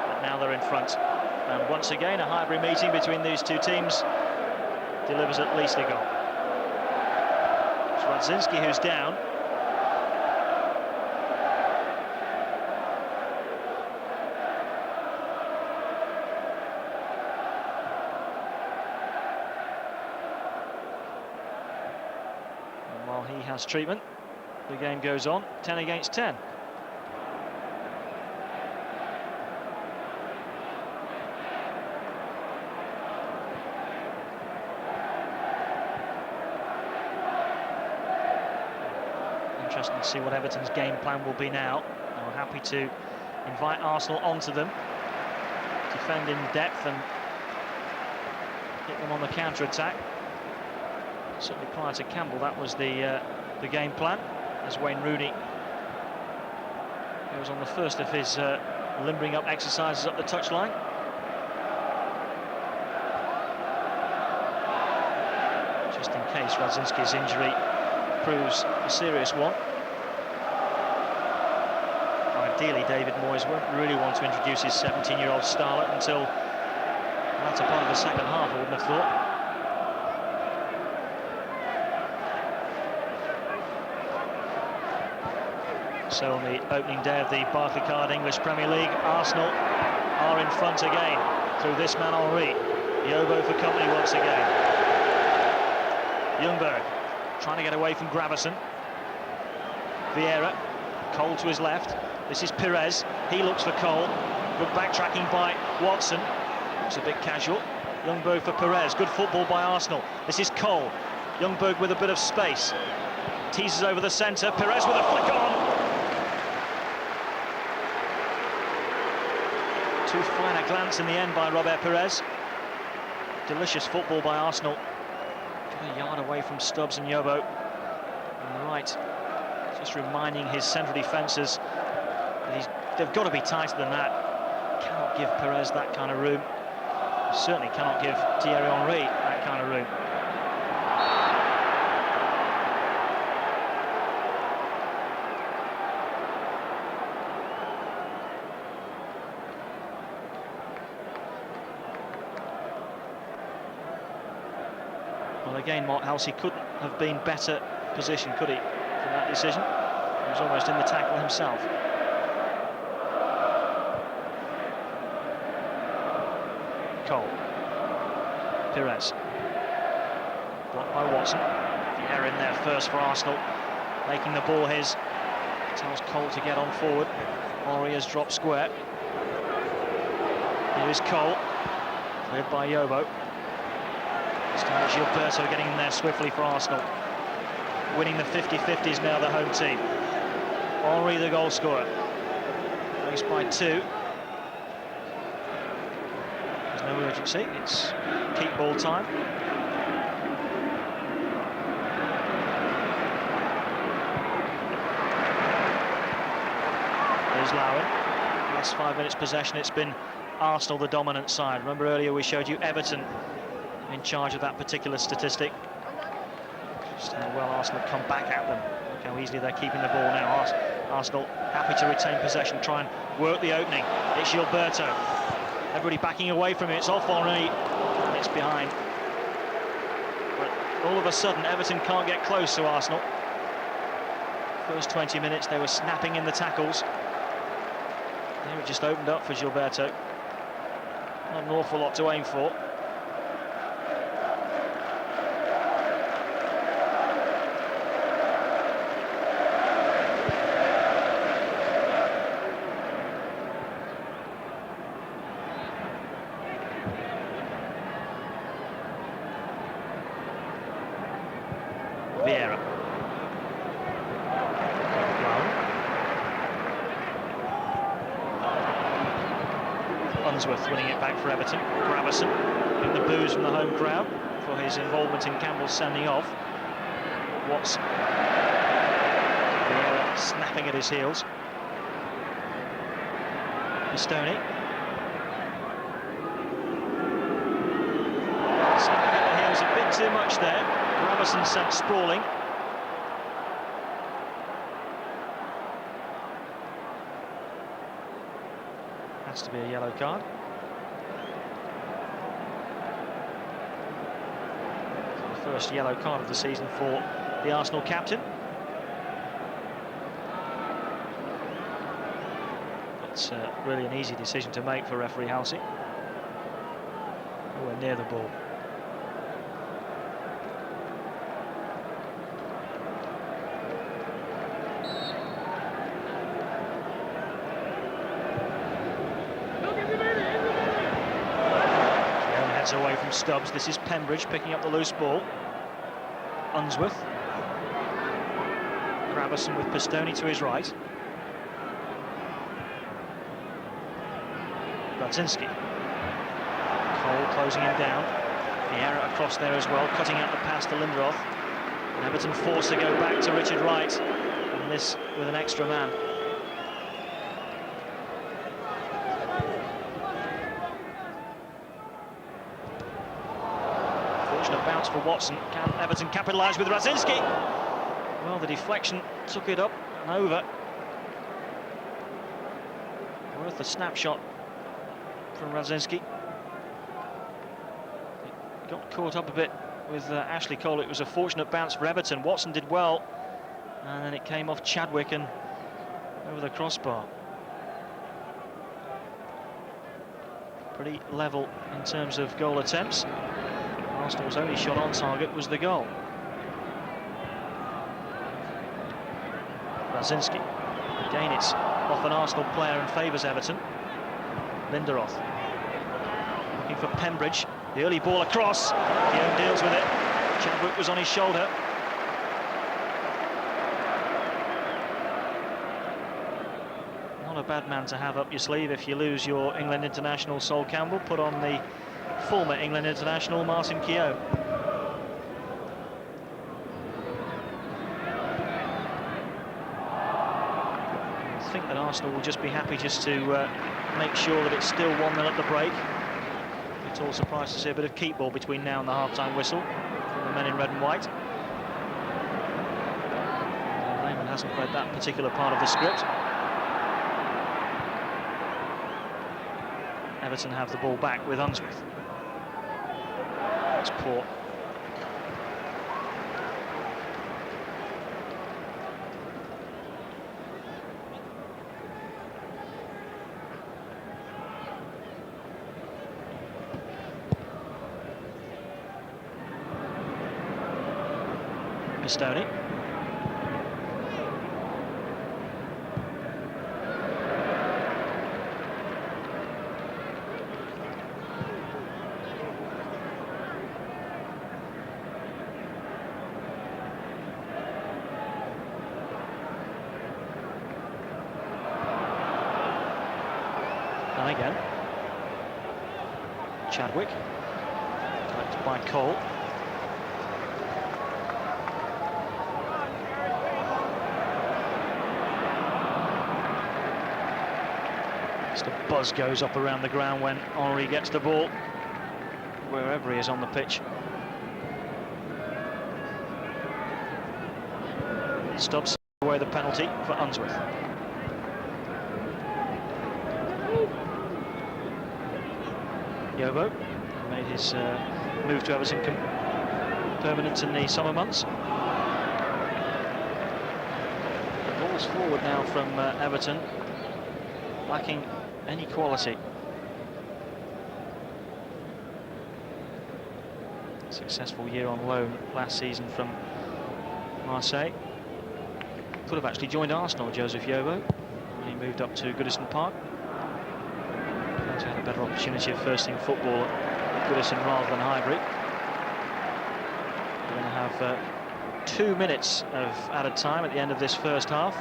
But now they're in front. And once again, a Highbury meeting between these two teams delivers at least a goal. It's Radzinski who's down. He has treatment. The game goes on, 10 against 10. Interesting to see what Everton's game plan will be now. They're happy to invite Arsenal onto them, defend in depth and hit them on the counter-attack. Certainly prior to Campbell, that was the game plan, as Wayne Rooney goes on the first of his limbering up exercises up the touchline. Just in case Radzinski's injury proves a serious one. Ideally, David Moyes won't really want to introduce his 17-year-old starlet until the latter part of the second half, I wouldn't have thought. So on the opening day of the Barclaycard English Premier League, Arsenal are in front again through this man Henry. Yobo for company once again. Ljungberg trying to get away from Gravison. Vieira, Cole to his left. This is Perez. He looks for Cole. Good backtracking by Watson. Looks a bit casual. Ljungberg for Perez. Good football by Arsenal. This is Cole. Ljungberg with a bit of space. Teases over the centre. Perez with a flick on. Too fine a glance in the end by Robert Perez. Delicious football by Arsenal. A yard away from Stubbs and Yobo. On the right, just reminding his central defences that they've got to be tighter than that. Cannot give Perez that kind of room. Certainly cannot give Thierry Henry that kind of room. Well, again, Mark Halsey couldn't have been better positioned, could he, for that decision? He was almost in the tackle himself. Cole. Pires. Blocked by Watson. Vieira in there first for Arsenal, making the ball his. Tells Cole to get on forward. Henry has dropped square. Here is Cole, led by Yobo. This time Gilberto getting in there swiftly for Arsenal. Winning the 50-50s now, the home team. Henry the goal scorer. Raced by 2. There's no urgency, it's keep ball time. There's Lowen. Last 5 minutes possession, it's been Arsenal the dominant side. Remember earlier we showed you Everton in charge of that particular statistic. Just how well Arsenal come back at them. Look how easily they're keeping the ball now. Arsenal happy to retain possession, try and work the opening. It's Gilberto. Everybody backing away from it. It's off Henry. And it's behind. But all of a sudden, Everton can't get close to Arsenal. First 20 minutes, they were snapping in the tackles. They were just opened up for Gilberto. Not an awful lot to aim for. Vieira. Unsworth winning it back for Everton. Gravison getting the boos from the home crowd for his involvement in Campbell's sending off. Watson. Vieira snapping at his heels. Pistoni. Snapping at the heels a bit too much there. Gravison sent sprawling. Has to be a yellow card. The first yellow card of the season for the Arsenal captain. It's really an easy decision to make for referee Halsey. Nowhere near the ball. Away from Stubbs. This is Pembridge picking up the loose ball. Unsworth. Gravison with Pistoni to his right. Radzinski. Cole closing him down. Vieira across there as well, cutting out the pass to Linderoth. And Everton forced to go back to Richard Wright, and this with an extra man. Bounce for Watson. Can Everton capitalise with Radzinski? Well, the deflection took it up and over. Worth a snapshot from Radzinski. It got caught up a bit with Ashley Cole. It was a fortunate bounce for Everton. Watson did well, and then it came off Chadwick and over the crossbar. Pretty level in terms of goal attempts. Arsenal's only shot on target was the goal. Radzinski. Again, it's off an Arsenal player and favours Everton. Linderoth. Looking for Pembridge. The early ball across. Guillaume deals with it. Chadwick was on his shoulder. Not a bad man to have up your sleeve if you lose your England international Sol Campbell. Put on the former England international Martin Keown. I think that Arsenal will just be happy just to make sure that it's still 1-0 at the break. It's all surprised to see a bit of keep ball between now and the half-time whistle from the men in red and white. Raymond hasn't read that particular part of the script. Everton have the ball back with Unsworth. It's poor. Stoney. And again, Chadwick, collected by Cole. Just a buzz goes up around the ground when Henry gets the ball, wherever he is on the pitch. Stubbs away the penalty for Unsworth. Yobo made his move to Everton permanent in the summer months. The ball's forward now from Everton, lacking any quality. Successful year on loan last season from Marseille. Could have actually joined Arsenal, Joseph Yobo, when he moved up to Goodison Park. He had a better opportunity of first-team football at Goodison rather than Highbury. We're going to have 2 minutes of added time at the end of this first half.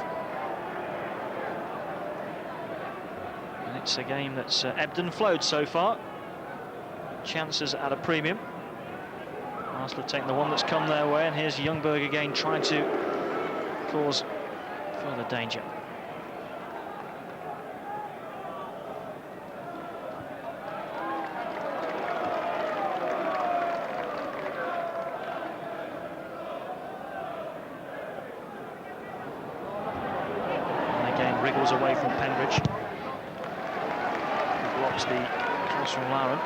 And it's a game that's ebbed and flowed so far. Chances at a premium. Arsenal have taken the one that's come their way, and here's Ljungberg again trying to cause further danger. Wriggles away from Pendridge, who blocks the cross from Lauren.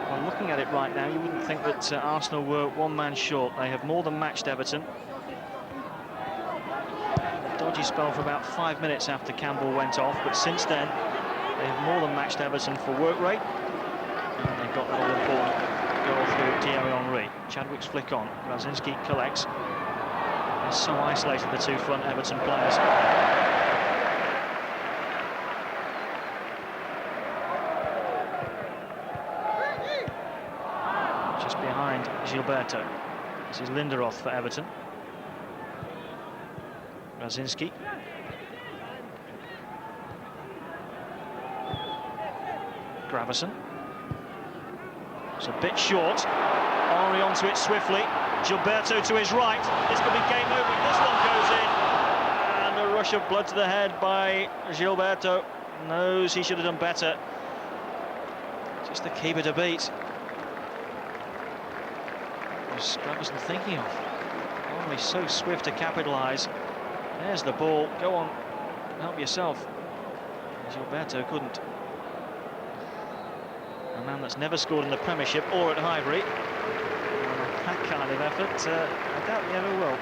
Well, looking at it right now, you wouldn't think that Arsenal were one man short. They have more than matched Everton. A dodgy spell for about 5 minutes after Campbell went off, but since then they have more than matched Everton for work rate. And they've got that all-important goal through Thierry Henry. Chadwick's flick on. Krasinski collects. They're so isolated, the two front Everton players. Just behind Gilberto. This is Linderoth for Everton. Krasinski. Gravison. It's a bit short. Henry onto it swiftly. Gilberto to his right. This could be game over if this one goes in. And a rush of blood to the head by Gilberto. Knows he should have done better. Just the keeper to beat. What's Gravison thinking of? Henry so swift to capitalise. There's the ball. Go on, help yourself. Gilberto couldn't. A man that's never scored in the Premiership or at Highbury. That kind of effort, I doubt he ever will.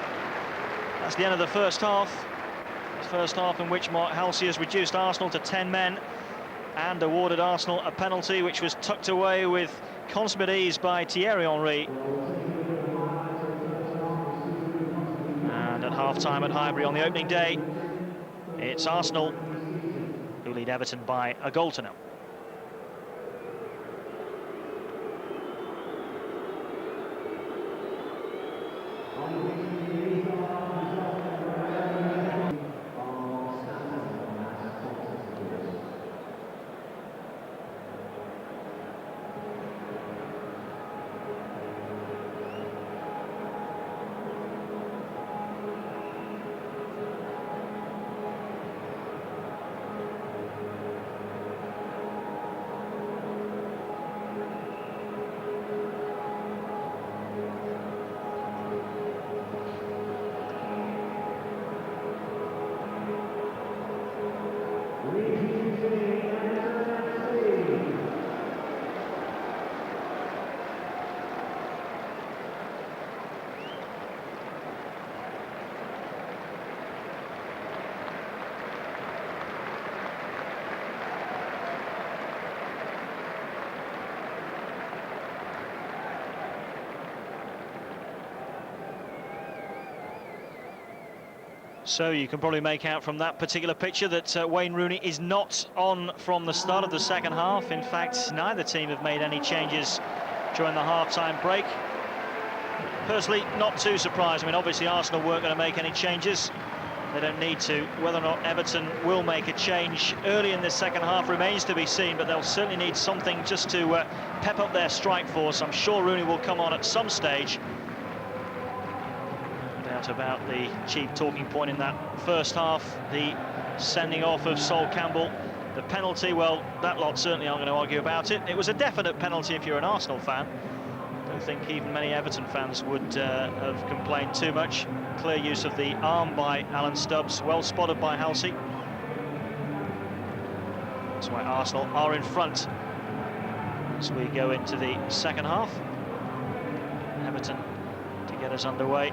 That's the end of the first half. The first half in which Mark Halsey has reduced Arsenal to 10 men and awarded Arsenal a penalty which was tucked away with consummate ease by Thierry Henry. And at half-time at Highbury on the opening day, it's Arsenal who lead Everton by a goal to nil. So you can probably make out from that particular picture that Wayne Rooney is not on from the start of the second half. In fact, neither team have made any changes during the half-time break. Personally, not too surprised. I mean, obviously Arsenal weren't going to make any changes. They don't need to. Whether or not Everton will make a change early in the second half remains to be seen, but they'll certainly need something just to pep up their strike force. I'm sure Rooney will come on at some stage. No doubt about the chief talking point in that first half, the sending off of Sol Campbell. The penalty, well, that lot certainly aren't going to argue about it. It was a definite penalty if you're an Arsenal fan. I don't think even many Everton fans would have complained too much. Clear use of the arm by Alan Stubbs, well spotted by Halsey. That's why Arsenal are in front as we go into the second half. Everton to get us underway.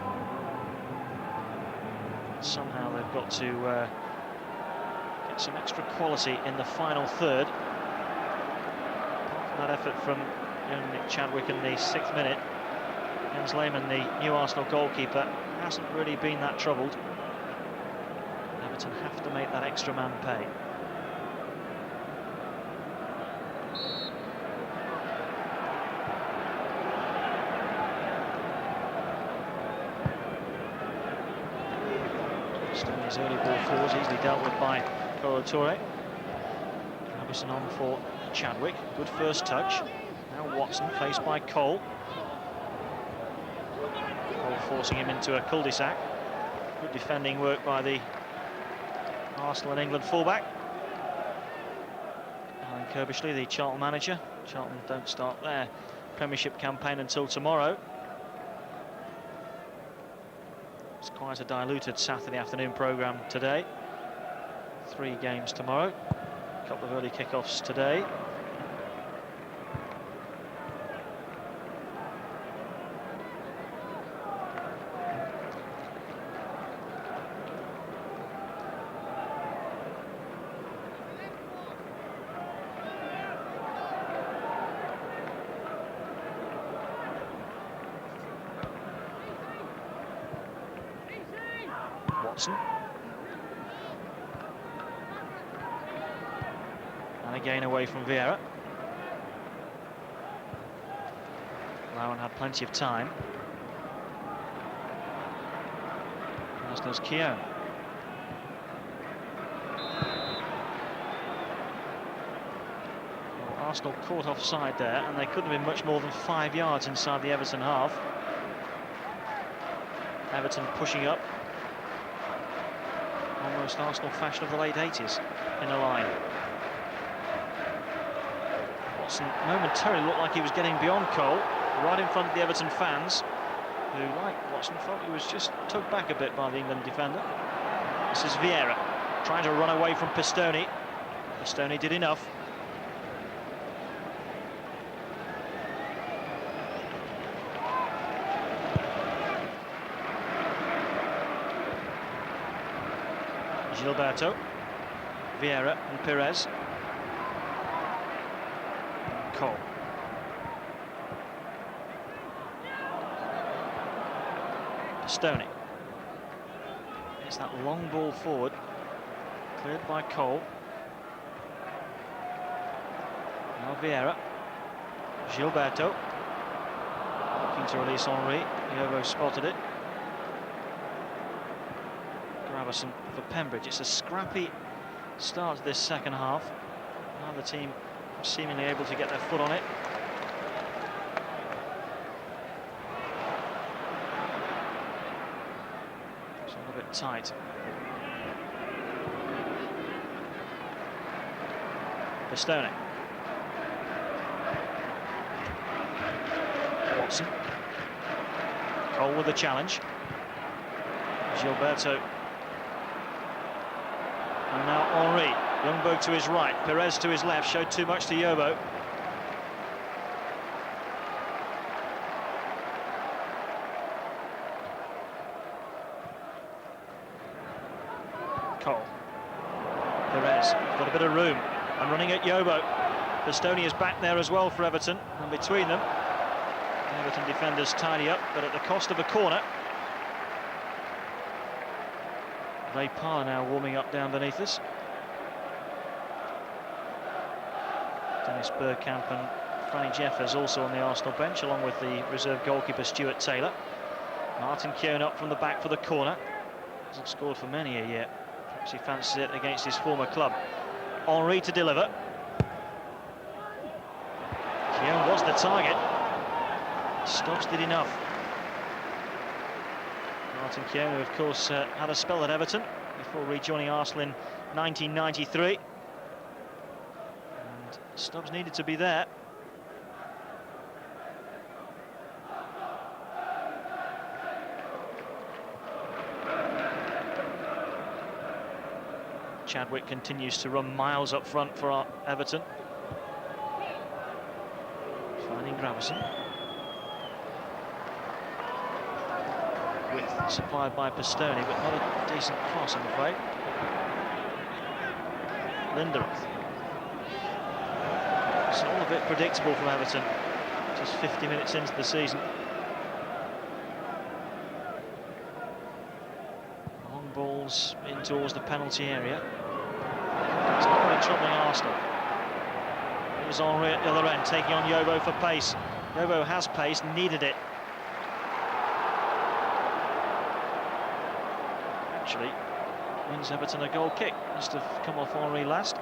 Somehow they've got to get some extra quality in the final third. That effort from young Nick Chadwick in the 6th minute. Jens Lehmann, the new Arsenal goalkeeper, hasn't really been that troubled. Everton have to make that extra man pay. Still his early ball forwards, easily dealt with by Kolo Touré. Robinson on for Chadwick, good first touch. Now Watson faced by Cole. Cole forcing him into a cul-de-sac. Good defending work by the Arsenal and England fullback. Alan Kirbishley, the Charlton manager. Charlton don't start their Premiership campaign until tomorrow. It's quite a diluted Saturday afternoon programme today. 3 games tomorrow. A couple of early kickoffs today. Watson. And again away from Vieira. Lowen had plenty of time. As does Keown. Well, Arsenal caught offside there, and they couldn't have been much more than 5 yards inside the Everton half. Everton pushing up. Almost Arsenal fashion of the late 80s in a line. Watson momentarily looked like he was getting beyond Cole, right in front of the Everton fans, who, like Watson, felt he was just tugged back a bit by the England defender. This is Vieira trying to run away from Pistone. Pistone did enough. Gilberto, Vieira and Perez. Cole. Pistone. It's that long ball forward, cleared by Cole. Now Vieira. Gilberto. Looking to release Henry. Yobo spotted it. Gravison for Pembridge. It's a scrappy start to this second half. Now the team seemingly able to get their foot on it. It's a little bit tight. Pistone. Watson. Cole with the challenge. Gilberto. And now Henry. Youngberg to his right, Perez to his left, showed too much to Yobo. Cole. Perez, got a bit of room, and running at Yobo. Pistone is back there as well for Everton, and between them, the Everton defenders tidy up, but at the cost of a corner. Ray Parr now warming up down beneath us. Dennis Bergkamp and Franny Jeffers also on the Arsenal bench, along with the reserve goalkeeper Stuart Taylor. Martin Keown up from the back for the corner. Hasn't scored for many a year. Perhaps he fancies it against his former club. Henry to deliver. Keown was the target. Stops did enough. Martin Keown, who of course had a spell at Everton before rejoining Arsenal in 1993. And Stubbs needed to be there. Chadwick continues to run miles up front for Everton. Finding Gravison. Width supplied by Pistone, but not a decent cross, I'm afraid. Linderoth. It's all a bit predictable from Everton, just 50 minutes into the season. Long balls in towards the penalty area. It's not really troubling Arsenal. Here's Henry at the other end, taking on Yobo for pace. Yobo has pace, needed it. Actually, wins Everton a goal kick. Must have come off Henry last.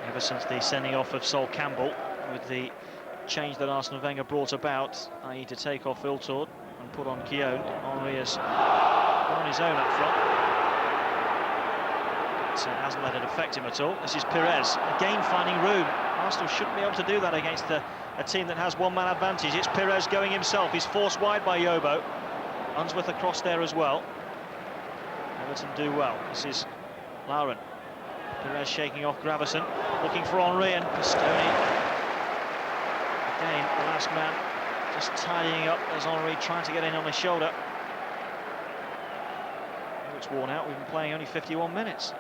Ever since the sending off of Sol Campbell, with the change that Arsene Wenger brought about, i.e. to take off Wiltord and put on Keown, Henry has gone on his own up front. It hasn't let it affect him at all. This is Perez, again finding room. Arsenal shouldn't be able to do that against a team that has one-man advantage. It's Perez going himself. He's forced wide by Yobo. Unsworth across there as well. Everton do well. This is Lauren. Perez shaking off Gravison, looking for Henry, and Pistone. Again, the last man just tidying up as Henry trying to get in on his shoulder. He looks worn out. We've been playing only 51 minutes.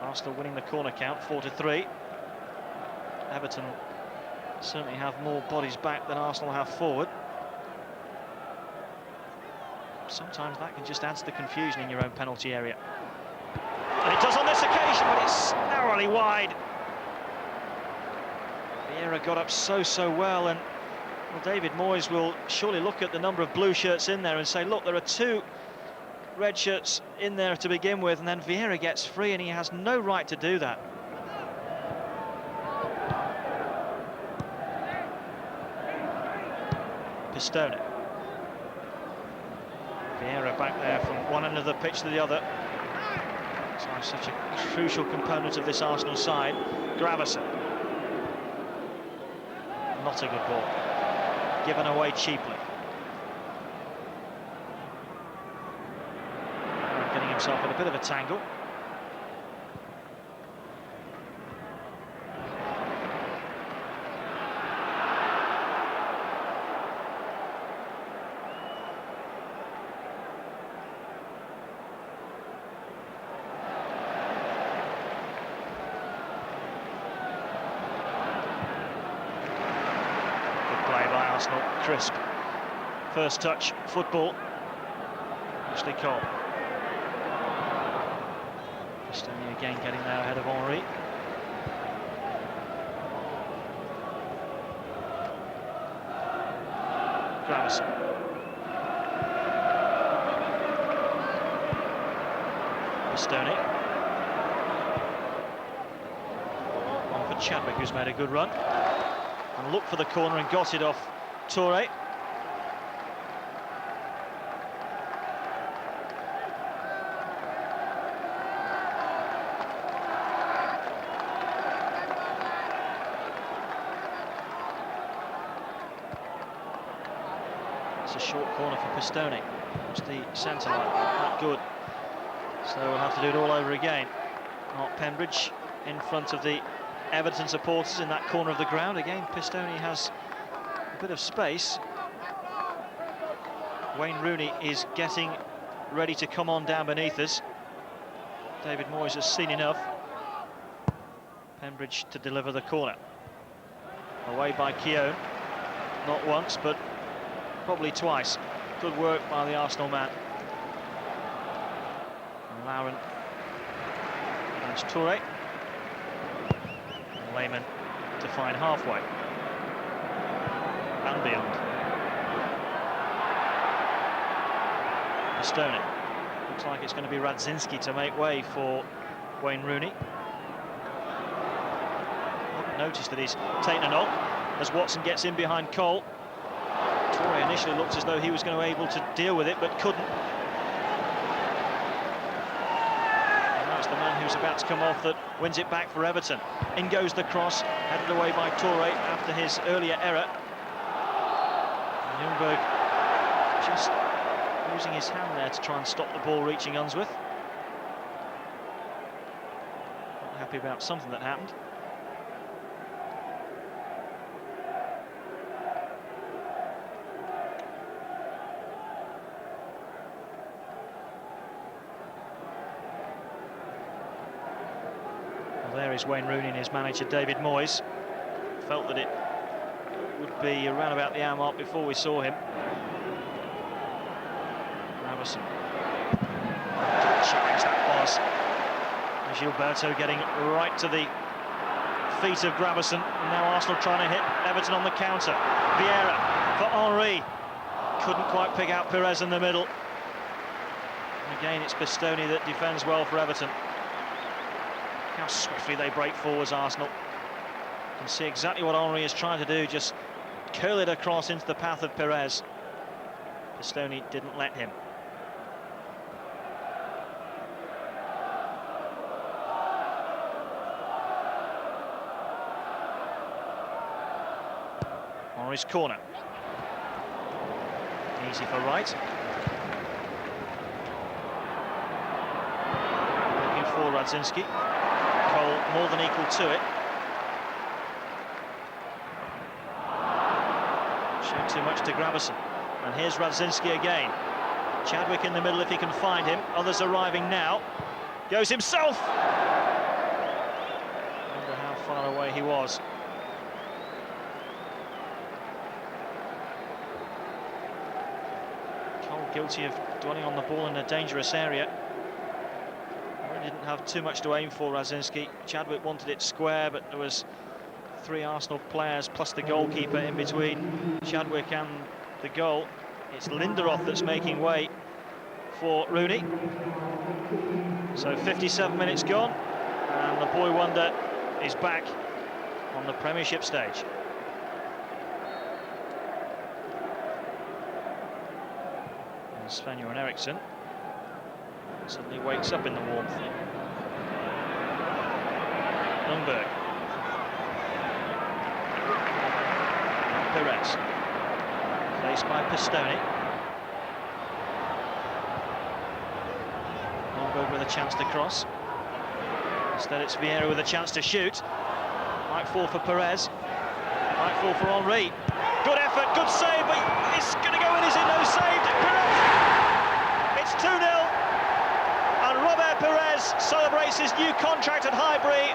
Arsenal winning the corner count, 4-3. Everton certainly have more bodies back than Arsenal have forward. Sometimes that can just add to the confusion in your own penalty area. And it does on this occasion, but it's narrowly wide. Vieira got up so well, and well, David Moyes will surely look at the number of blue shirts in there and say, look, there are 2 red shirts in there to begin with, and then Vieira gets free, and he has no right to do that. Pistone. Vieira back there from one end of the pitch to the other. So such a crucial component of this Arsenal side. Gravison. Not a good ball. Given away cheaply. Getting himself in a bit of a tangle. Arsenal, crisp. First touch, football. Ashley Cole. Pistone again getting there ahead of Henry. Gravison. Pistone. One for Chadwick, who's made a good run. And looked for the corner and got it off Toure. It's a short corner for Pistone. It's the centre line, not good. So we'll have to do it all over again. Mark Pembridge in front of the Everton supporters in that corner of the ground. Again, Pistone has a bit of space. Wayne Rooney is getting ready to come on down beneath us. David Moyes has seen enough. Pembridge to deliver the corner. Away by Keown. Not once, but probably twice. Good work by the Arsenal man. And Lauren. That's Toure. And Lehmann to find halfway. And beyond. Pistone. Looks like it's going to be Radzinski to make way for Wayne Rooney. Noticed that he's taken a knock as Watson gets in behind Cole. Toure initially looked as though he was going to be able to deal with it, but couldn't. And that's the man who's about to come off that wins it back for Everton. In goes the cross, headed away by Toure after his earlier error. Ljungberg just using his hand there to try and stop the ball reaching Unsworth. Not happy about something that happened. There is Wayne Rooney and his manager David Moyes. Felt that it would be around about the hour mark before we saw him. Gravesen. Challenge that was. Gilberto getting right to the feet of Gravesen. And now Arsenal trying to hit Everton on the counter. Vieira for Henry. Couldn't quite pick out Perez in the middle. And again, it's Pistone that defends well for Everton. How swiftly they break forwards, Arsenal. You can see exactly what Henry is trying to do, just curl it across into the path of Perez. Pistone didn't let him. Henry's corner. Easy for Wright. Looking for Radzinski. Cole more than equal to it. Showed too much to Gravesen. And here's Radzinski again. Chadwick in the middle if he can find him. Others arriving now. Goes himself. Wonder how far away he was. Cole guilty of dwelling on the ball in a dangerous area. Didn't have too much to aim for, Radzinski. Chadwick wanted it square, but there was 3 Arsenal players plus the goalkeeper in between Chadwick and the goal. It's Linderoth that's making way for Rooney. So 57 minutes gone, and the boy wonder is back on the Premiership stage. And Sven-Göran Eriksson suddenly wakes up in the warmth. Ljungberg. Perez. Placed by Pistone. Ljungberg with a chance to cross. Instead it's Vieira with a chance to shoot. Might fall for Perez. Might fall for Henry. Good effort, good save, but it's going to go in. Is it no save? Perez! It's 2-0. And Robert Perez celebrates his new contract at Highbury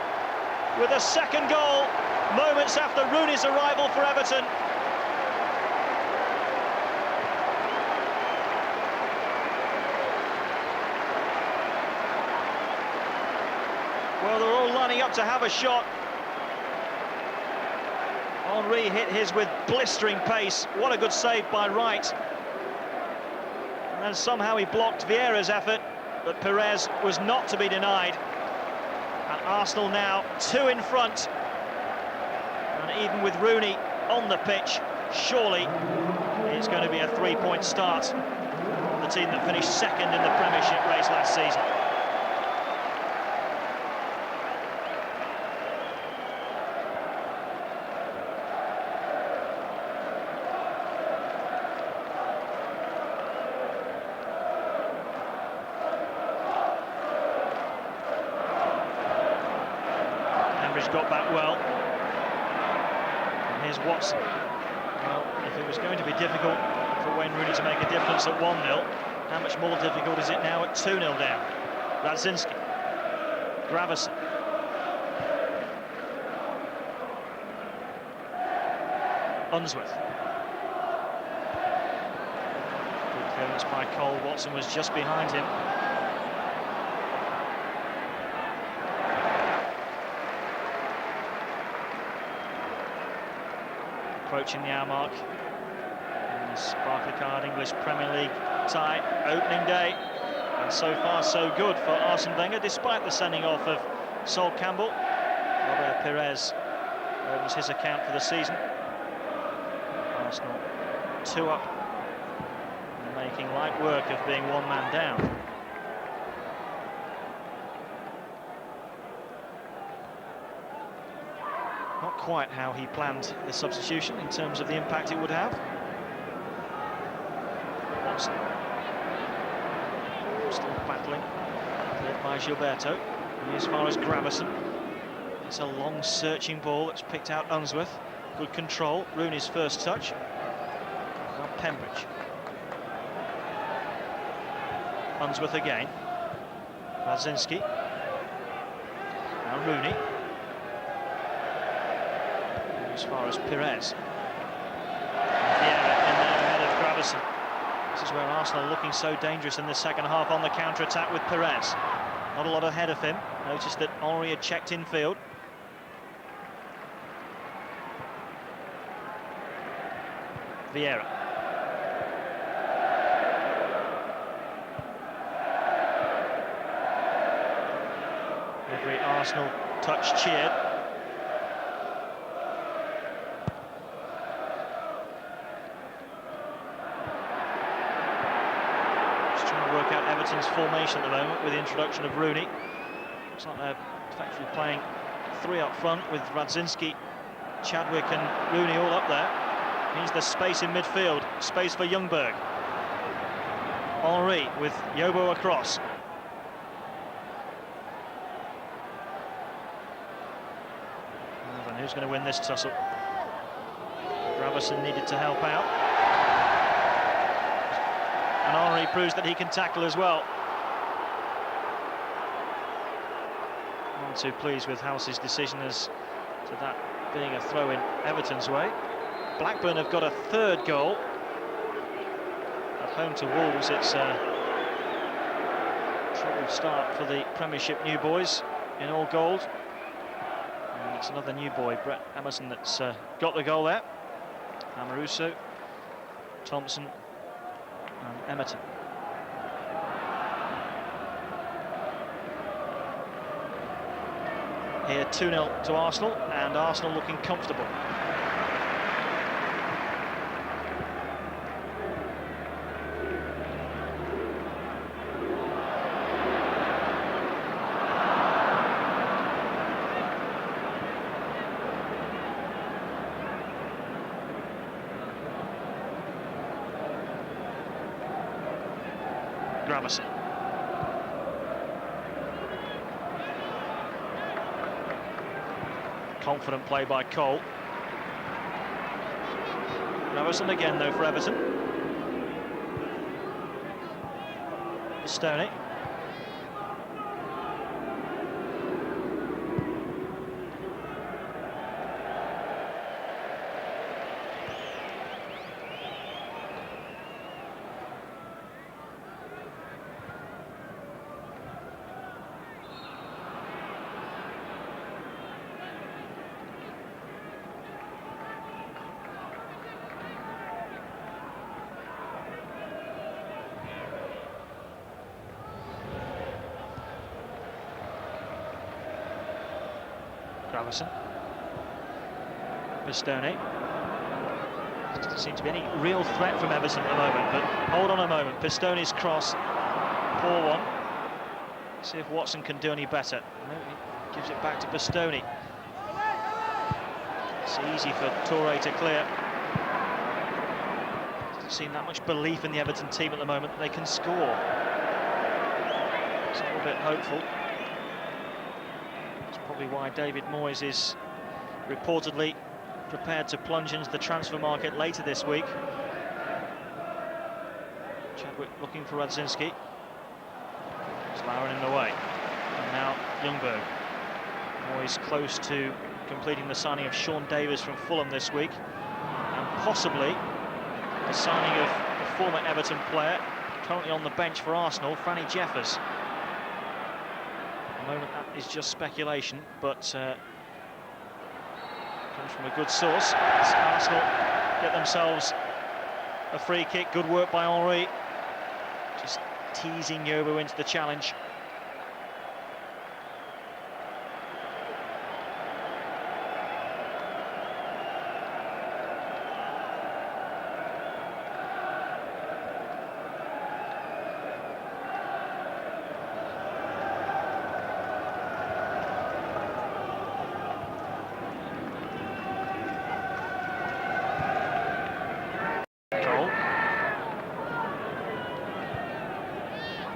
with a second goal moments after Rooney's arrival for Everton. Well, they're all lining up to have a shot. Henry hit his with blistering pace. What a good save by Wright. And then somehow he blocked Vieira's effort, but Perez was not to be denied. And Arsenal now 2 in front. And even with Rooney on the pitch, surely it's going to be a 3-point start for the team that finished second in the Premiership race last season. Got back well. And here's Watson. Well, if it was going to be difficult for Wayne Rooney to make a difference at 1-0, how much more difficult is it now at 2-0 down? Radzinski. Gravesen. Unsworth. Good clearance by Cole. Watson was just behind him. Approaching the hour mark in this Barclaycard English Premier League tie opening day, and so far so good for Arsene Wenger, despite the sending off of Sol Campbell. Robert Pires opens his account for the season. Arsenal 2 up and making light work of being 1 man down. Not quite how he planned the substitution in terms of the impact it would have. Still battling, cleared by Gilberto. And as far as Gravison. It's a long searching ball that's picked out Unsworth. Good control, Rooney's first touch. Now Pembridge. Unsworth again. Radzinski. Now Rooney. As far as Pires. Vieira in there ahead of Gravison. This is where Arsenal are looking so dangerous in the second half on the counter-attack with Pires. Not a lot ahead of him. Noticed that Henry had checked infield. Vieira. Every Arsenal touch cheered. Just trying to work out Everton's formation at the moment with the introduction of Rooney. Looks like they're effectively playing 3 up front with Radzinski, Chadwick and Rooney all up there. Means there's space in midfield, space for Ljungberg. Henry with Yobo across. And who's going to win this tussle? Gravison needed to help out. And Henry proves that he can tackle as well. Not too pleased with House's decision as to that being a throw in Everton's way. Blackburn have got a 3rd goal at home to Wolves. It's a troubled start for the Premiership new boys in all gold. And it's another new boy, Brett Emerson, that's got the goal there. Amaruso, Thompson and Emerton. Here 2-0 to Arsenal, and Arsenal looking comfortable. Gravison. Confident play by Cole. Gravison again though for Everton. Stoney. Gravison. Stoney. Doesn't seem to be any real threat from Everton at the moment, but hold on a moment. Pistoni's cross, poor one. See if Watson can do any better. No, he gives it back to Pistoni. It's easy for Toure to clear. Doesn't seem that much belief in the Everton team at the moment that they can score. It's a little bit hopeful. That's probably why David Moyes is reportedly prepared to plunge into the transfer market later this week. Chadwick looking for Radzinski. Slowing him away. And now Ljungberg. Moyes close to completing the signing of Sean Davis from Fulham this week. And possibly the signing of a former Everton player, currently on the bench for Arsenal, Franny Jeffers. At the moment, that is just speculation, but comes from a good source. Arsenal get themselves a free kick. Good work by Henry, just teasing Yobo into the challenge.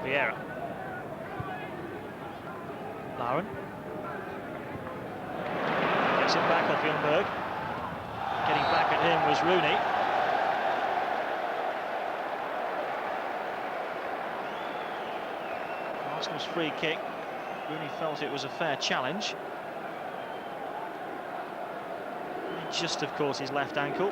Vieira. Lauren. Gets it back off Ljungberg. Getting back at him was Rooney. Arsenal's free kick. Rooney felt it was a fair challenge. He just, of course, his left ankle.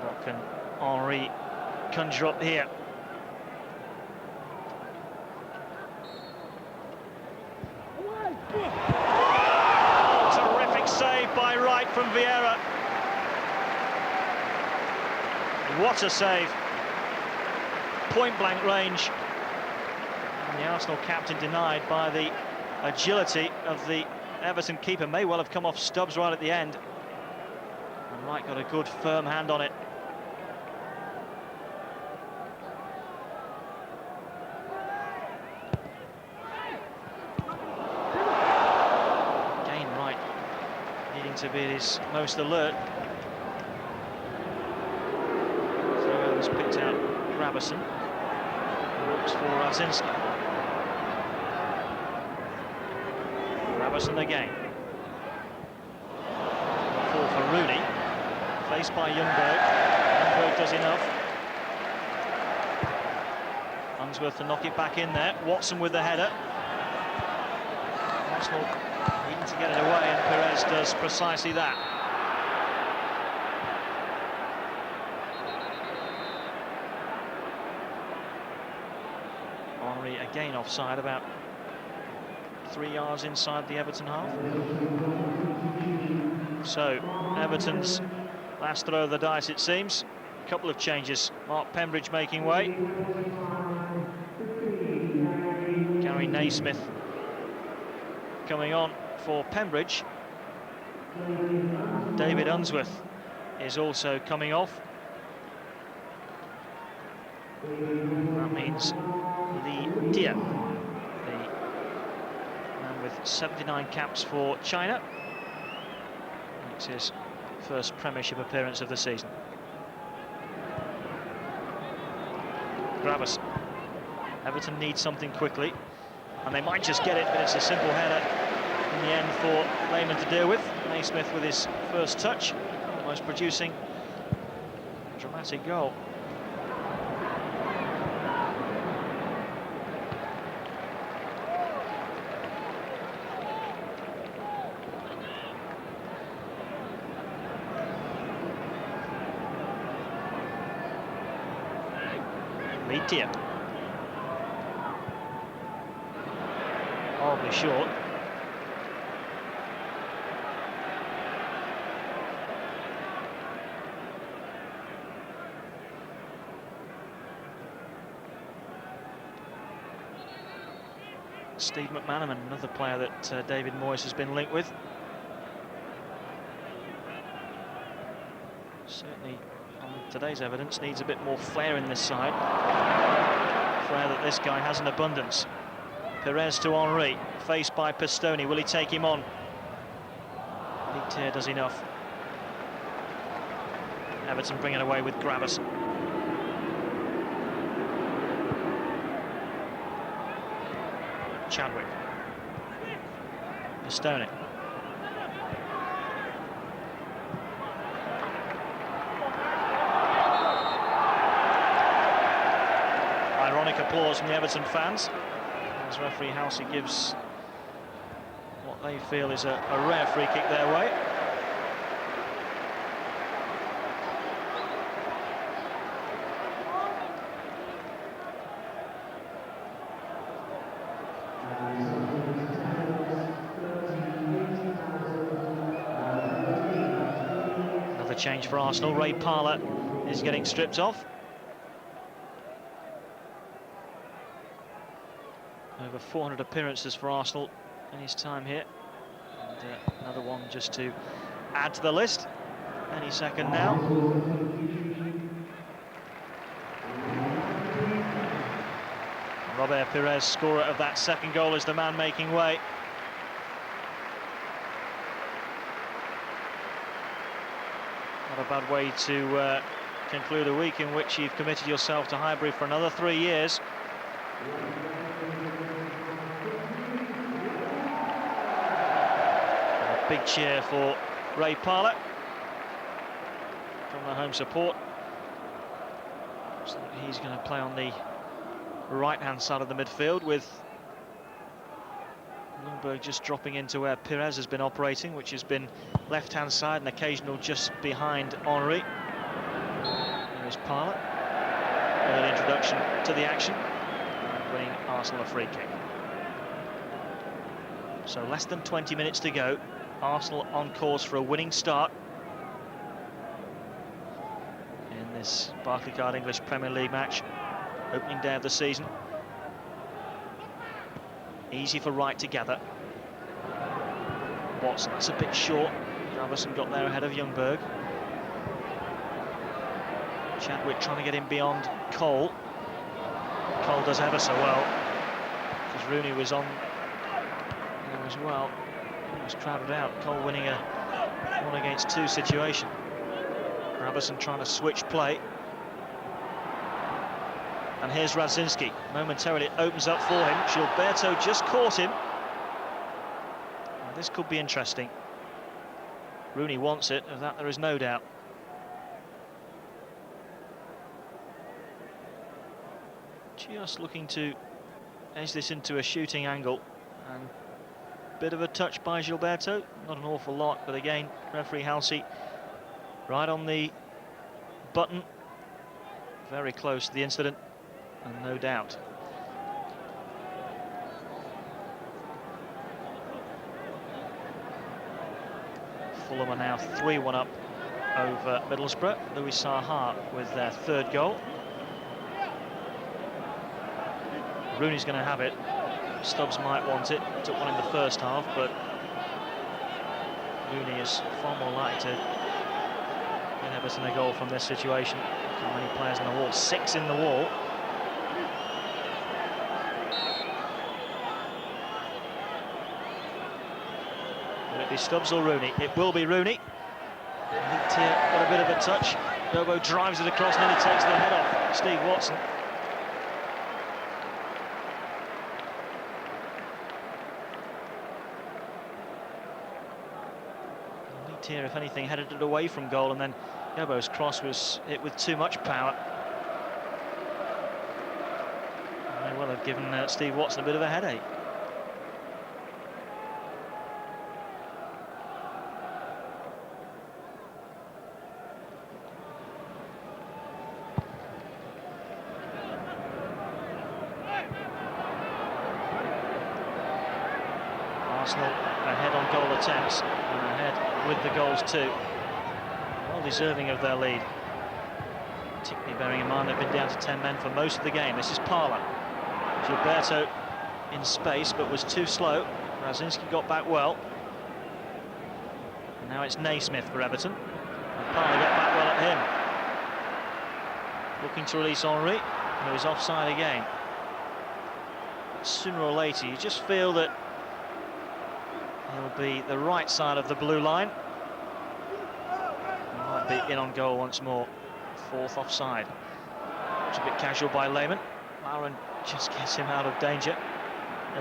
What can Henry conjure up here? Terrific save by Wright from Vieira. What a save. Point blank range. And the Arsenal captain denied by the agility of the Everton keeper. May well have come off Stubbs right at the end. And Wright got a good firm hand on it. To be at his most alert. So has picked out Grabberson. Looks for Razinski. Grabberson again. Fall for Rooney. Faced by Ljungberg. Ljungberg does enough. Unsworth to knock it back in there. Watson with the header. Arsenal needing to get it away, and Perez does precisely that. Henry again offside, about 3 yards inside the Everton half. So Everton's last throw of the dice, it seems. A couple of changes. Mark Pembridge making way. Gary Naismith coming on for Pembridge. David Unsworth is also coming off. That means Lee Dia, the man with 79 caps for China, makes his first Premiership appearance of the season. Gravis. Everton needs something quickly, and they might just get it, but it's a simple header in the end for Lehmann to deal with. Naismith with his first touch, almost producing a dramatic goal. Metia. Horribly short. Steve McManaman, another player that David Moyes has been linked with. Certainly, on today's evidence, needs a bit more flair in this side. Flair that this guy has in abundance. Perez to Henry, faced by Pistone. Will he take him on? Metia does enough. Everton bring it away with Gravis. Chadwick. Pistone. ironic applause from the Everton fans as referee Housey gives what they feel is a rare free kick their way. Another change for Arsenal. Ray Parlour is getting stripped off. Over 400 appearances for Arsenal in his time here. And another one just to add to the list. Any second now. Robert Pires, scorer of that second goal, is the man making way. Not a bad way to conclude a week in which you've committed yourself to Highbury for another 3 years. And a big cheer for Ray Parlour from the home support. So he's going to play on the right-hand side of the midfield, with Ljungberg just dropping into where Pires has been operating, which has been left-hand side and occasional just behind Henry. There is Parlour. Early introduction to the action, winning Arsenal a free kick. So less than 20 minutes to go. Arsenal on course for a winning start in this Barclaycard English Premier League match. Opening day of the season. Easy for Wright to gather. Watson, that's a bit short. Everton got there ahead of Ljungberg. Chadwick trying to get him beyond Cole. Cole does ever so well, because Rooney was on there as well. He was crowded out. Cole winning a 1-against-2 situation. Everton trying to switch play. And here's Radzinski. Momentarily it opens up for him. Gilberto just caught him. Now, this could be interesting. Rooney wants it, of that there is no doubt. Just looking to edge this into a shooting angle. And a bit of a touch by Gilberto. Not an awful lot, but again, referee Housey right on the button. Very close to the incident. And no doubt. Fulham are now 3-1 up over Middlesbrough. Louis Saha with their third goal. Rooney's going to have it. Stubbs might want it. Took one in the first half, but Rooney is far more likely to get Everton a goal from this situation. How many players in the wall? 6 in the wall. Stubbs or Rooney? It will be Rooney. Here got a bit of a touch. Bobo drives it across, nearly takes the head off Steve Watson. Here, if anything, headed it away from goal, and then Bobo's cross was hit with too much power. May well have given Steve Watson a bit of a headache. Arsenal ahead on goal attempts and ahead with the goals too. Well deserving of their lead. Particularly bearing in mind they've been down to 10 men for most of the game. This is Parlour. Gilberto in space but was too slow. Radzinski got back well. And now it's Naismith for Everton. And Parlour got back well at him. Looking to release Henry, who is offside again. Sooner or later you just feel that he'll be the right side of the blue line. He might be in on goal once more. 4th offside. It's a bit casual by Lehmann. Lauren just gets him out of danger.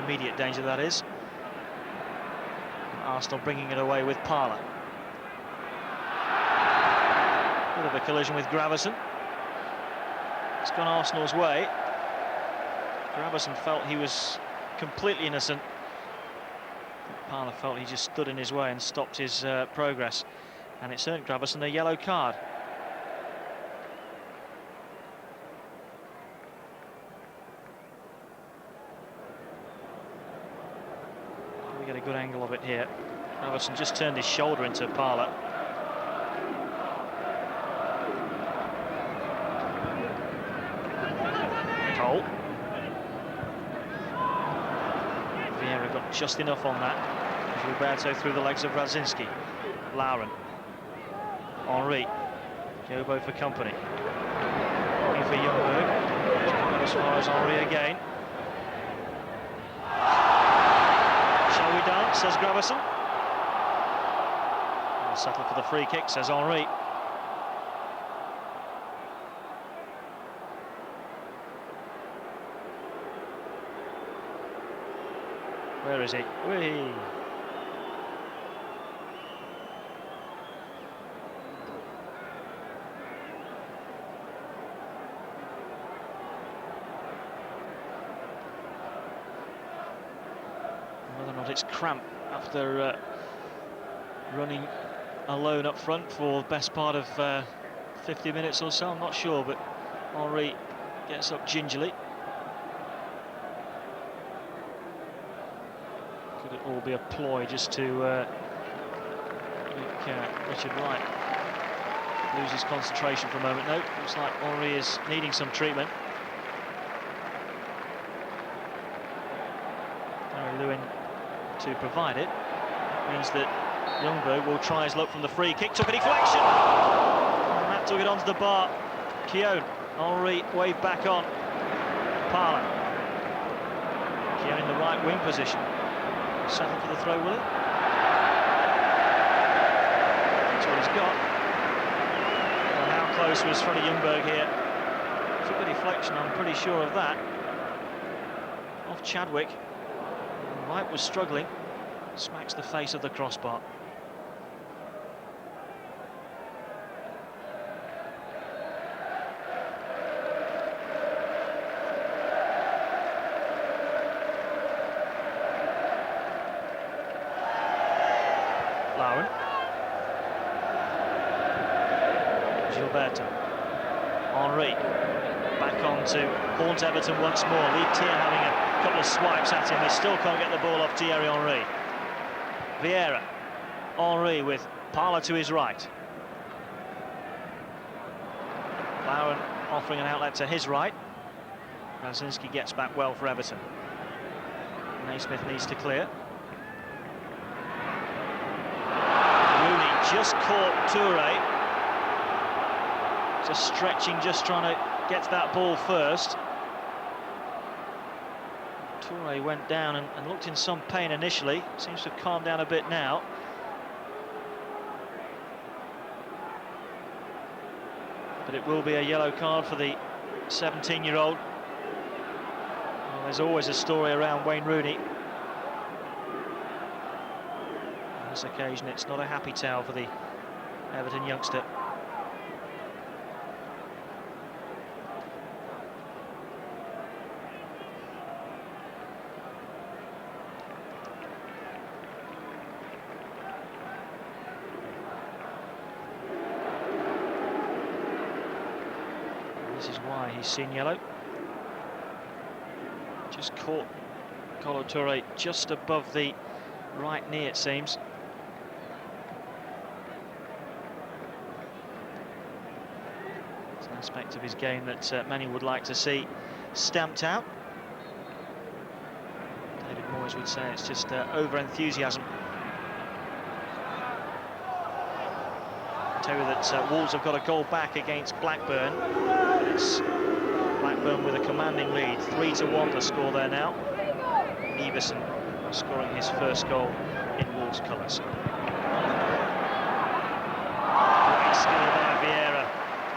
Immediate danger, that is. And Arsenal bringing it away with Parlour. Bit of a collision with Gravesen. It's gone Arsenal's way. Gravesen felt he was completely innocent. Parlour felt he just stood in his way and stopped his progress, and it's earned Gravesen a yellow card. We get a good angle of it here. Gravesen just turned his shoulder into Parlour. Cole. Vieira got just enough on that. Roberto through the legs of Radzinski. Lauren. Henri. Jobo for company. Looking for Ljungberg. Not as far as Henri again. Shall we dance, says Gravesen. We'll settle for the free kick, says Henri. Where is he? Whee! Whether or not it's cramp after running alone up front for the best part of 50 minutes or so, I'm not sure, but Henri gets up gingerly. Could it all be a ploy just to make Richard Wright lose his concentration for a moment? No, looks like Henri is needing some treatment. Lewin to provide it. That means that Ljungberg will try his luck from the free kick. Took a deflection, and that took it onto the bar. Keown. Henri waved back on. Parlour. Keown in the right wing position. Settle for the throw, will it? That's what he's got. Well, how close was Freddie Ljungberg here? Took a deflection, I'm pretty sure of that. Off Chadwick. Wright was struggling. Smacks the face of the crossbar. Lauren. Gilberto. Henri. Back on to haunt Everton once more. Lee Tier having a couple of swipes at him. They still can't get the ball off Thierry Henry. Vieira. Henri with Parlour to his right. Lauren offering an outlet to his right. Radzinski gets back well for Everton. Naismith needs to clear. Rooney just caught Toure. Just stretching, just trying to get to that ball first. Toure went down and looked in some pain initially. Seems to have calmed down a bit now. But it will be a yellow card for the 17-year-old. Well, there's always a story around Wayne Rooney. On this occasion, it's not a happy tale for the Everton youngster. This is why he's seen yellow. Just caught Kolo Toure just above the right knee, it seems. It's an aspect of his game that many would like to see stamped out. David Moyes would say it's just over-enthusiasm. Tell you that Wolves have got a goal back against Blackburn. It's Blackburn with a commanding lead, 3-1 the score there now. Everson scoring his first goal in Wolves colours. Great skill by Vieira,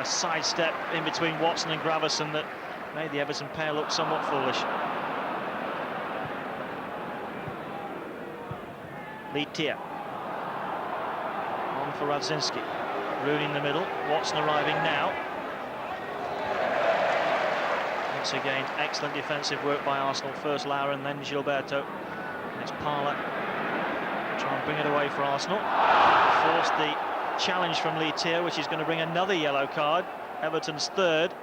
a sidestep in between Watson and Gravesen that made the Everton pair look somewhat foolish. Lee Tier on for Radzinski. Rooney in the middle, Watson arriving now. once again, excellent defensive work by Arsenal. First Lauer and then Gilberto. It's Parla. Try and bring it away for Arsenal. Forced the challenge from Lee Tier, which is going to bring another yellow card. Everton's third.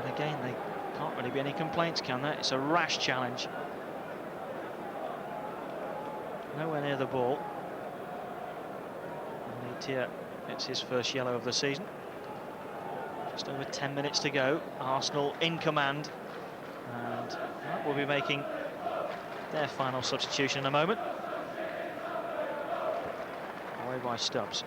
And again, they can't really be any complaints, can there? It's a rash challenge. Nowhere near the ball. And Lee Tier, it's his first yellow of the season. Just over 10 minutes to go. Arsenal in command. And we'll be making their final substitution in a moment. Away by Stubbs.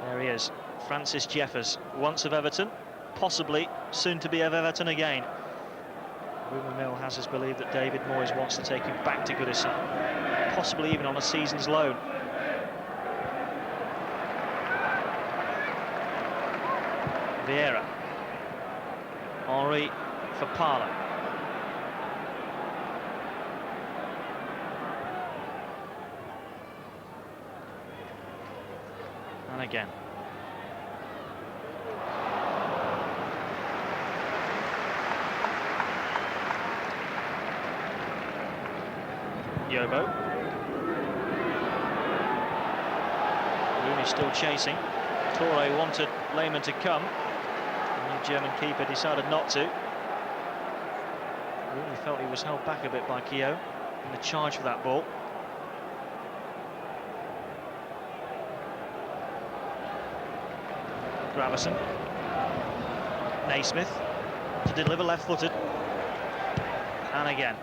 There he is, Francis Jeffers, once of Everton, possibly soon to be of Everton again. Rumour mill has us believe that David Moyes wants to take him back to Goodison, possibly even on a season's loan. Vieira. Henry for Parla. And again. Yobo. Rooney still chasing. Torre wanted Lehmann to come. The German keeper decided not to. Rooney felt he was held back a bit by Keogh in the charge for that ball. Gravison. Naismith to deliver left-footed. And again.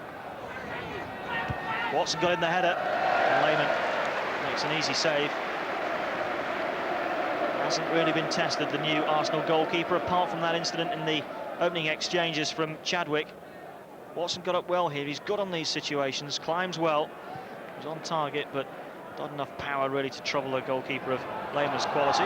Watson got in the header. And Lehmann makes an easy save. Hasn't really been tested, the new Arsenal goalkeeper, apart from that incident in the opening exchanges from Chadwick. Watson got up well here. He's good on these situations, climbs well. He's on target, but not enough power really to trouble a goalkeeper of Lehmann's quality.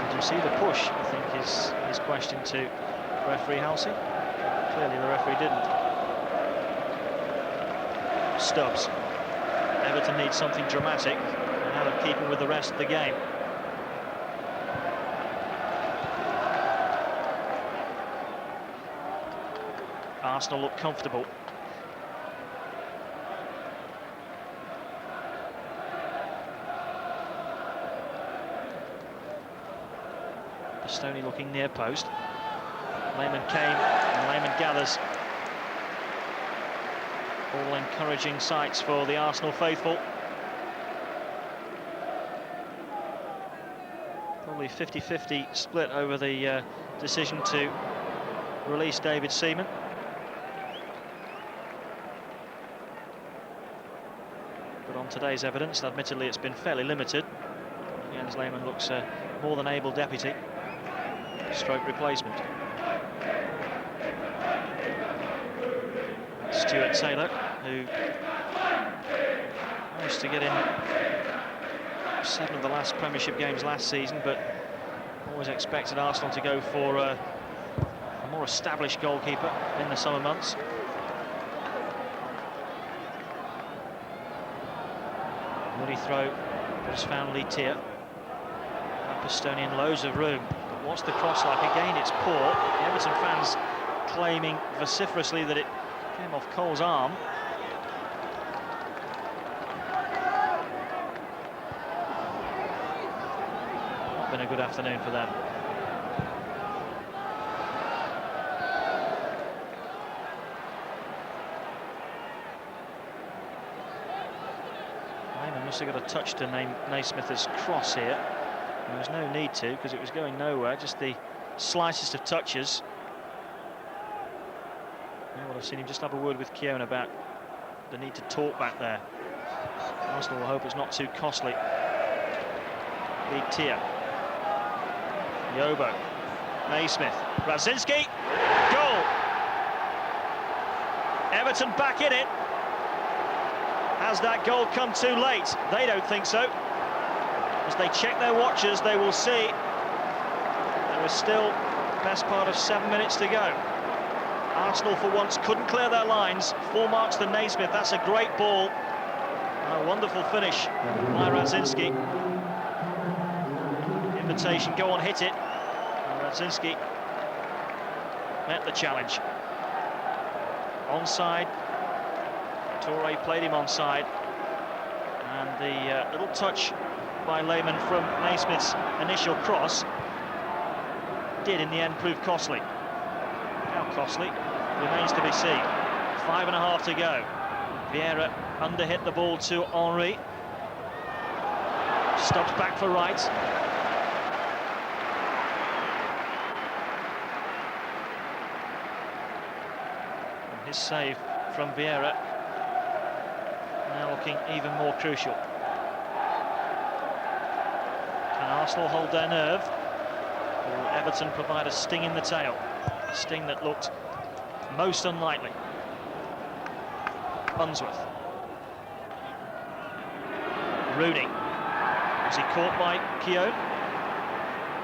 Did you see the push, I think, is his question to referee Halsey? Clearly the referee didn't. Stubbs. Everton needs something dramatic, and now they're keeping with the rest of the game. Arsenal look comfortable. Bastoni looking near post. Lehmann came, and Lehmann gathers. All encouraging sights for the Arsenal faithful. Probably 50-50 split over the decision to release David Seaman. But on today's evidence, admittedly it's been fairly limited. Jens Lehmann looks a more than able deputy, stroke replacement. Stuart Taylor, who managed to get in 7 of the last Premiership games last season, but always expected Arsenal to go for a more established goalkeeper in the summer months. Woody throw has found Lee Tier. Bastoni loads of room. But what's the cross like? Again, it's poor. The Everton fans claiming vociferously that it came off Cole's arm. Not been a good afternoon for them. Lehmann must have got a touch to Naismith's cross here. There was no need to, because it was going nowhere, just the slightest of touches. I would have seen him just have a word with Keown about the need to talk back there. Arsenal will hope it's not too costly. Lee Tier. Yobo. Naismith. Radzinski. Goal! Everton back in it. Has that goal come too late? They don't think so. As they check their watches, they will see there is still best part of 7 minutes to go. Arsenal, for once, couldn't clear their lines. 4 marks to Naismith. That's a great ball. And a wonderful finish by Radzinski. Invitation, go on, hit it. And Radzinski met the challenge. Onside. Torre played him onside. And the little touch by Lehmann from Naismith's initial cross did in the end prove costly. How costly remains to be seen. 5.5 to go. Vieira underhit the ball to Henry. Stopped back for right. And his save from Vieira now looking even more crucial. Can Arsenal hold their nerve? Or will Everton provide a sting in the tail? A sting that looked most unlikely. Unsworth. Rooney. Was he caught by Keown?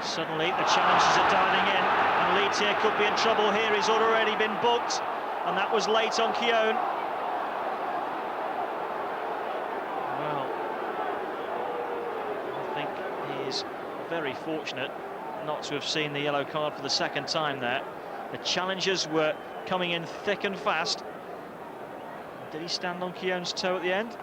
Suddenly the challenges are dialing in, and Leitier could be in trouble here. He's already been booked, and that was late on Keown. Well, I think he is very fortunate not to have seen the yellow card for the second time there. The challenges were coming in thick and fast. Did he stand on Keown's toe at the end?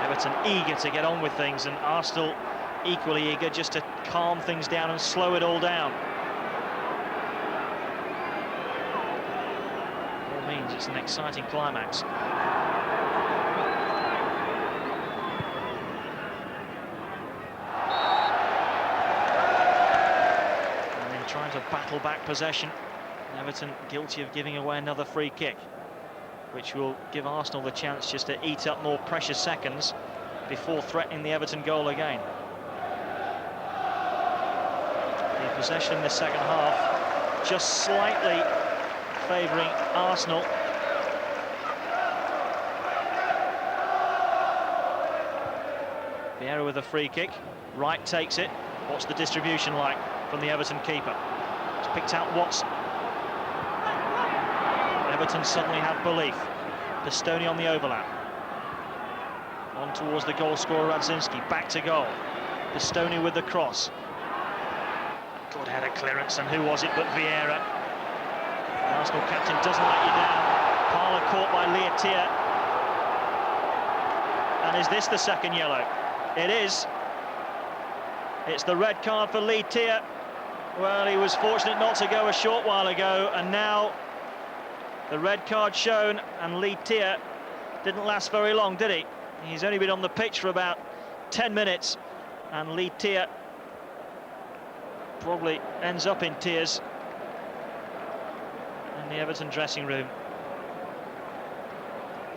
Everton eager to get on with things, and Arsenal equally eager just to calm things down and slow it all down. All means it's an exciting climax. Trying to battle back possession. Everton guilty of giving away another free kick, which will give Arsenal the chance just to eat up more precious seconds before threatening the Everton goal again. The possession in the second half just slightly favouring Arsenal. Vieira with a free kick. Wright takes it. What's the distribution like from the Everton keeper? It's picked out Watson. Everton suddenly have belief. Pistone on the overlap. On towards the goal scorer Radzinski. Back to goal. Pistone with the cross. Good header clearance, and who was it but Vieira? The Arsenal captain doesn't let you down. Parlour caught by Leitier. And is this the second yellow? It is. It's the red card for Leitier. Well, he was fortunate not to go a short while ago, and now the red card shown, and Leitier didn't last very long, did he? He's only been on the pitch for about 10 minutes, and Leitier probably ends up in tears in the Everton dressing room.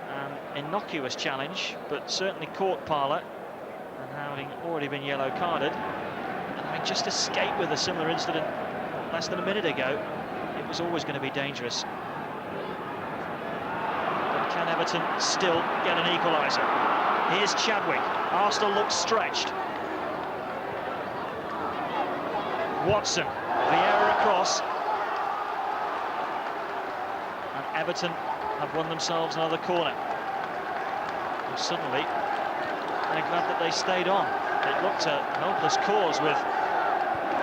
An innocuous challenge, but certainly caught Parlour, and having already been yellow carded, and having just escaped with a similar incident less than a minute ago, it was always going to be dangerous. But can Everton still get an equaliser? Here's Chadwick. Arsenal looks stretched. Watson, Vieira across, and Everton have won themselves another corner. And suddenly, they're glad that they stayed on. It looked a hopeless cause with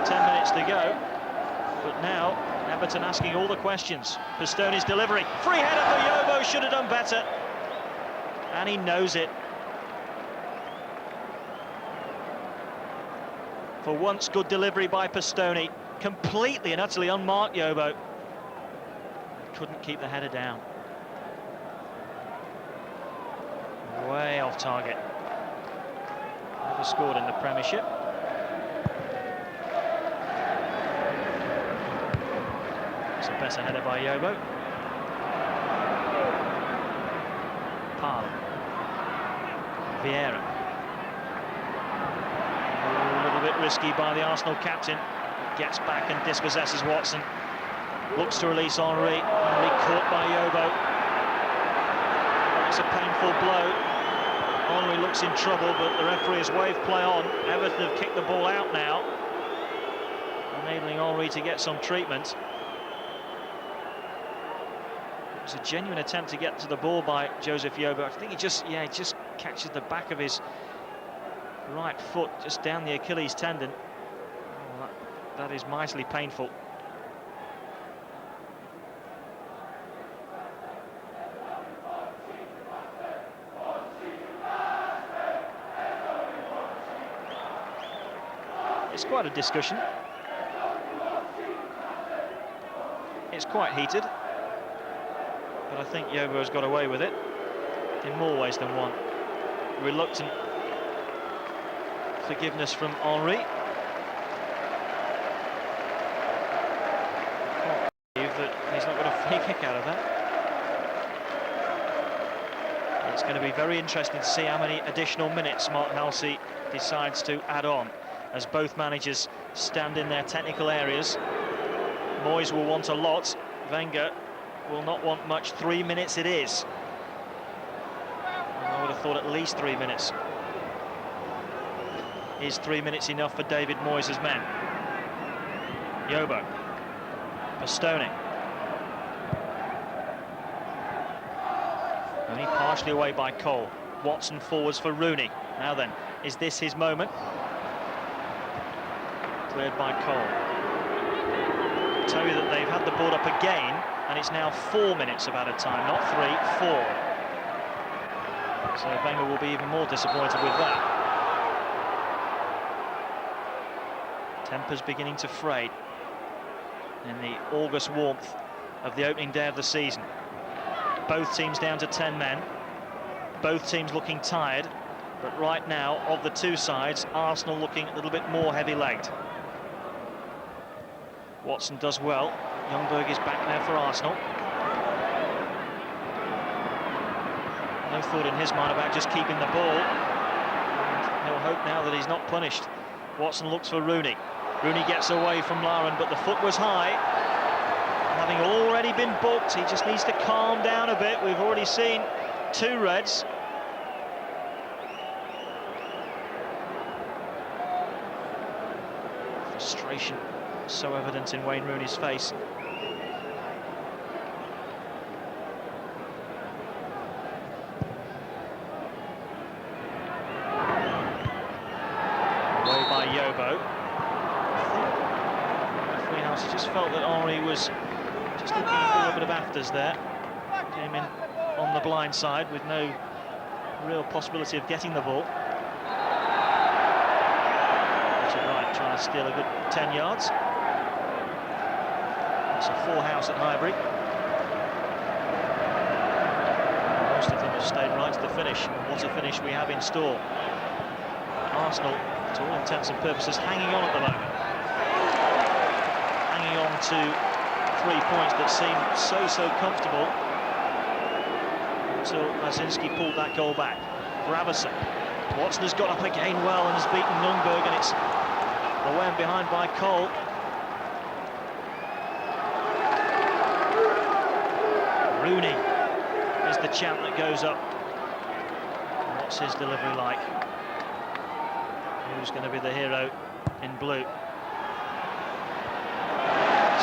10 minutes to go, but now Everton asking all the questions. Pistone's delivery, free header for Yobo, should have done better, and he knows it. For once, good delivery by Pistone, completely and utterly unmarked Yobo. Couldn't keep the header down. Way off target. Never scored in the Premiership. It's a better header by Yobo. Parlour. Vieira. A little bit risky by the Arsenal captain. Gets back and dispossesses Watson. Looks to release Henry. Henry caught by Yobo. It's a painful blow. Henry looks in trouble, but the referee has waved play on. Everton have kicked the ball out now, enabling Henry to get some treatment. It was a genuine attempt to get to the ball by Joseph Yobo. I think he just catches the back of his right foot just down the Achilles tendon. Oh, that is mightily painful. It's quite a discussion. It's quite heated, but I think Yobo has got away with it in more ways than one. Reluctant forgiveness from Henry. Can't believe that he's not got a free kick out of that. It's going to be very interesting to see how many additional minutes Mark Halsey decides to add on, as both managers stand in their technical areas. Moyes will want a lot. Wenger will not want much. 3 minutes it is. I would have thought at least 3 minutes. Is 3 minutes enough for David Moyes' men? Yobo. Bastoni. Only partially away by Cole. Watson forwards for Rooney. Now then, is this his moment? Cleared by Cole. I'll tell you that they've had the ball up again, and it's now 4 minutes of added time, not 3, 4. So Wenger will be even more disappointed with that. Tempers beginning to fray in the August warmth of the opening day of the season. Both teams down to 10 men. Both teams looking tired. But right now, of the two sides, Arsenal looking a little bit more heavy-legged. Watson does well. Ljungberg is back there for Arsenal. No thought in his mind about just keeping the ball. And he'll hope now that he's not punished. Watson looks for Rooney. Rooney gets away from Lahren, but the foot was high. Having already been booked, he just needs to calm down a bit. We've already seen 2 reds. Frustration so evident in Wayne Rooney's face. Away by Yobo. Referee House just felt that Henry was just looking for a little bit of afters there. Came in on the blind side with no real possibility of getting the ball. Trying to steal a good 10 yards. It's a full house at Highbury. Most of them have stayed right to the finish. What a finish we have in store. Arsenal, to all intents and purposes, hanging on at the moment. Hanging on to 3 points that seem so comfortable until Lazinski pulled that goal back. Gravesen. Watson has got up again well and has beaten Ljungberg, and it's away and behind by Cole. Rooney is the chant that goes up. What's his delivery like? Who's going to be the hero in blue? It's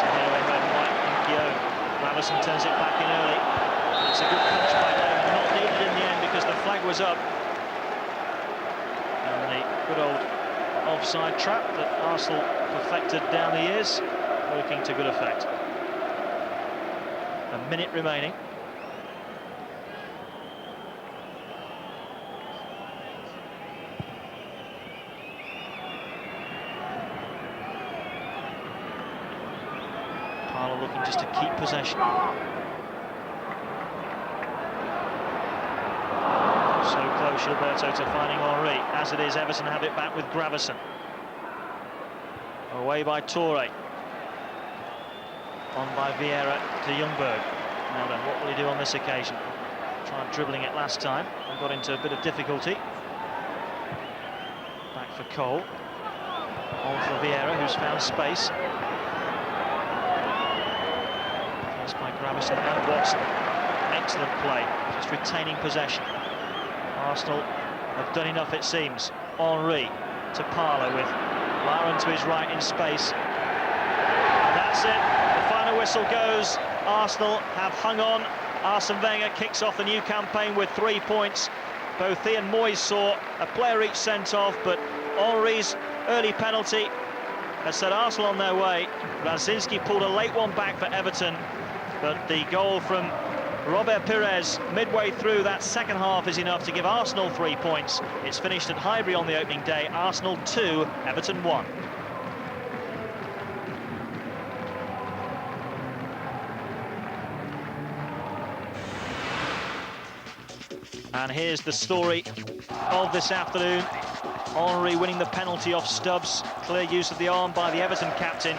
a hero in red and white, Nkyo. Gravesen turns it back in early. It's a good punch by Lehman, not needed in the end because the flag was up. And the good old offside trap that Arsenal perfected down the years, working to good effect. A minute remaining. Parlour looking just to keep possession. So close, Gilberto, to finding Henry. As it is, Everton have it back with Gravesen. Away by Toure. On by Vieira to Ljungberg. Now then, what will he do on this occasion? Tried dribbling it last time and got into a bit of difficulty. Back for Cole. On for Vieira, who's found space. Robinson and Watson. Excellent play, just retaining possession. Arsenal have done enough, it seems. Henry to Parlour with Lauren to his right in space. And that's it. The final whistle goes. Arsenal have hung on. Arsene Wenger kicks off the new campaign with 3 points. Both he and Moyes saw a player each sent off, but Henry's early penalty has set Arsenal on their way. Radzinski pulled a late one back for Everton, but the goal from Robert Pires midway through that second half is enough to give Arsenal 3 points. It's finished at Highbury on the opening day. Arsenal 2, Everton 1. And here's the story of this afternoon. Henry winning the penalty off Stubbs. Clear use of the arm by the Everton captain.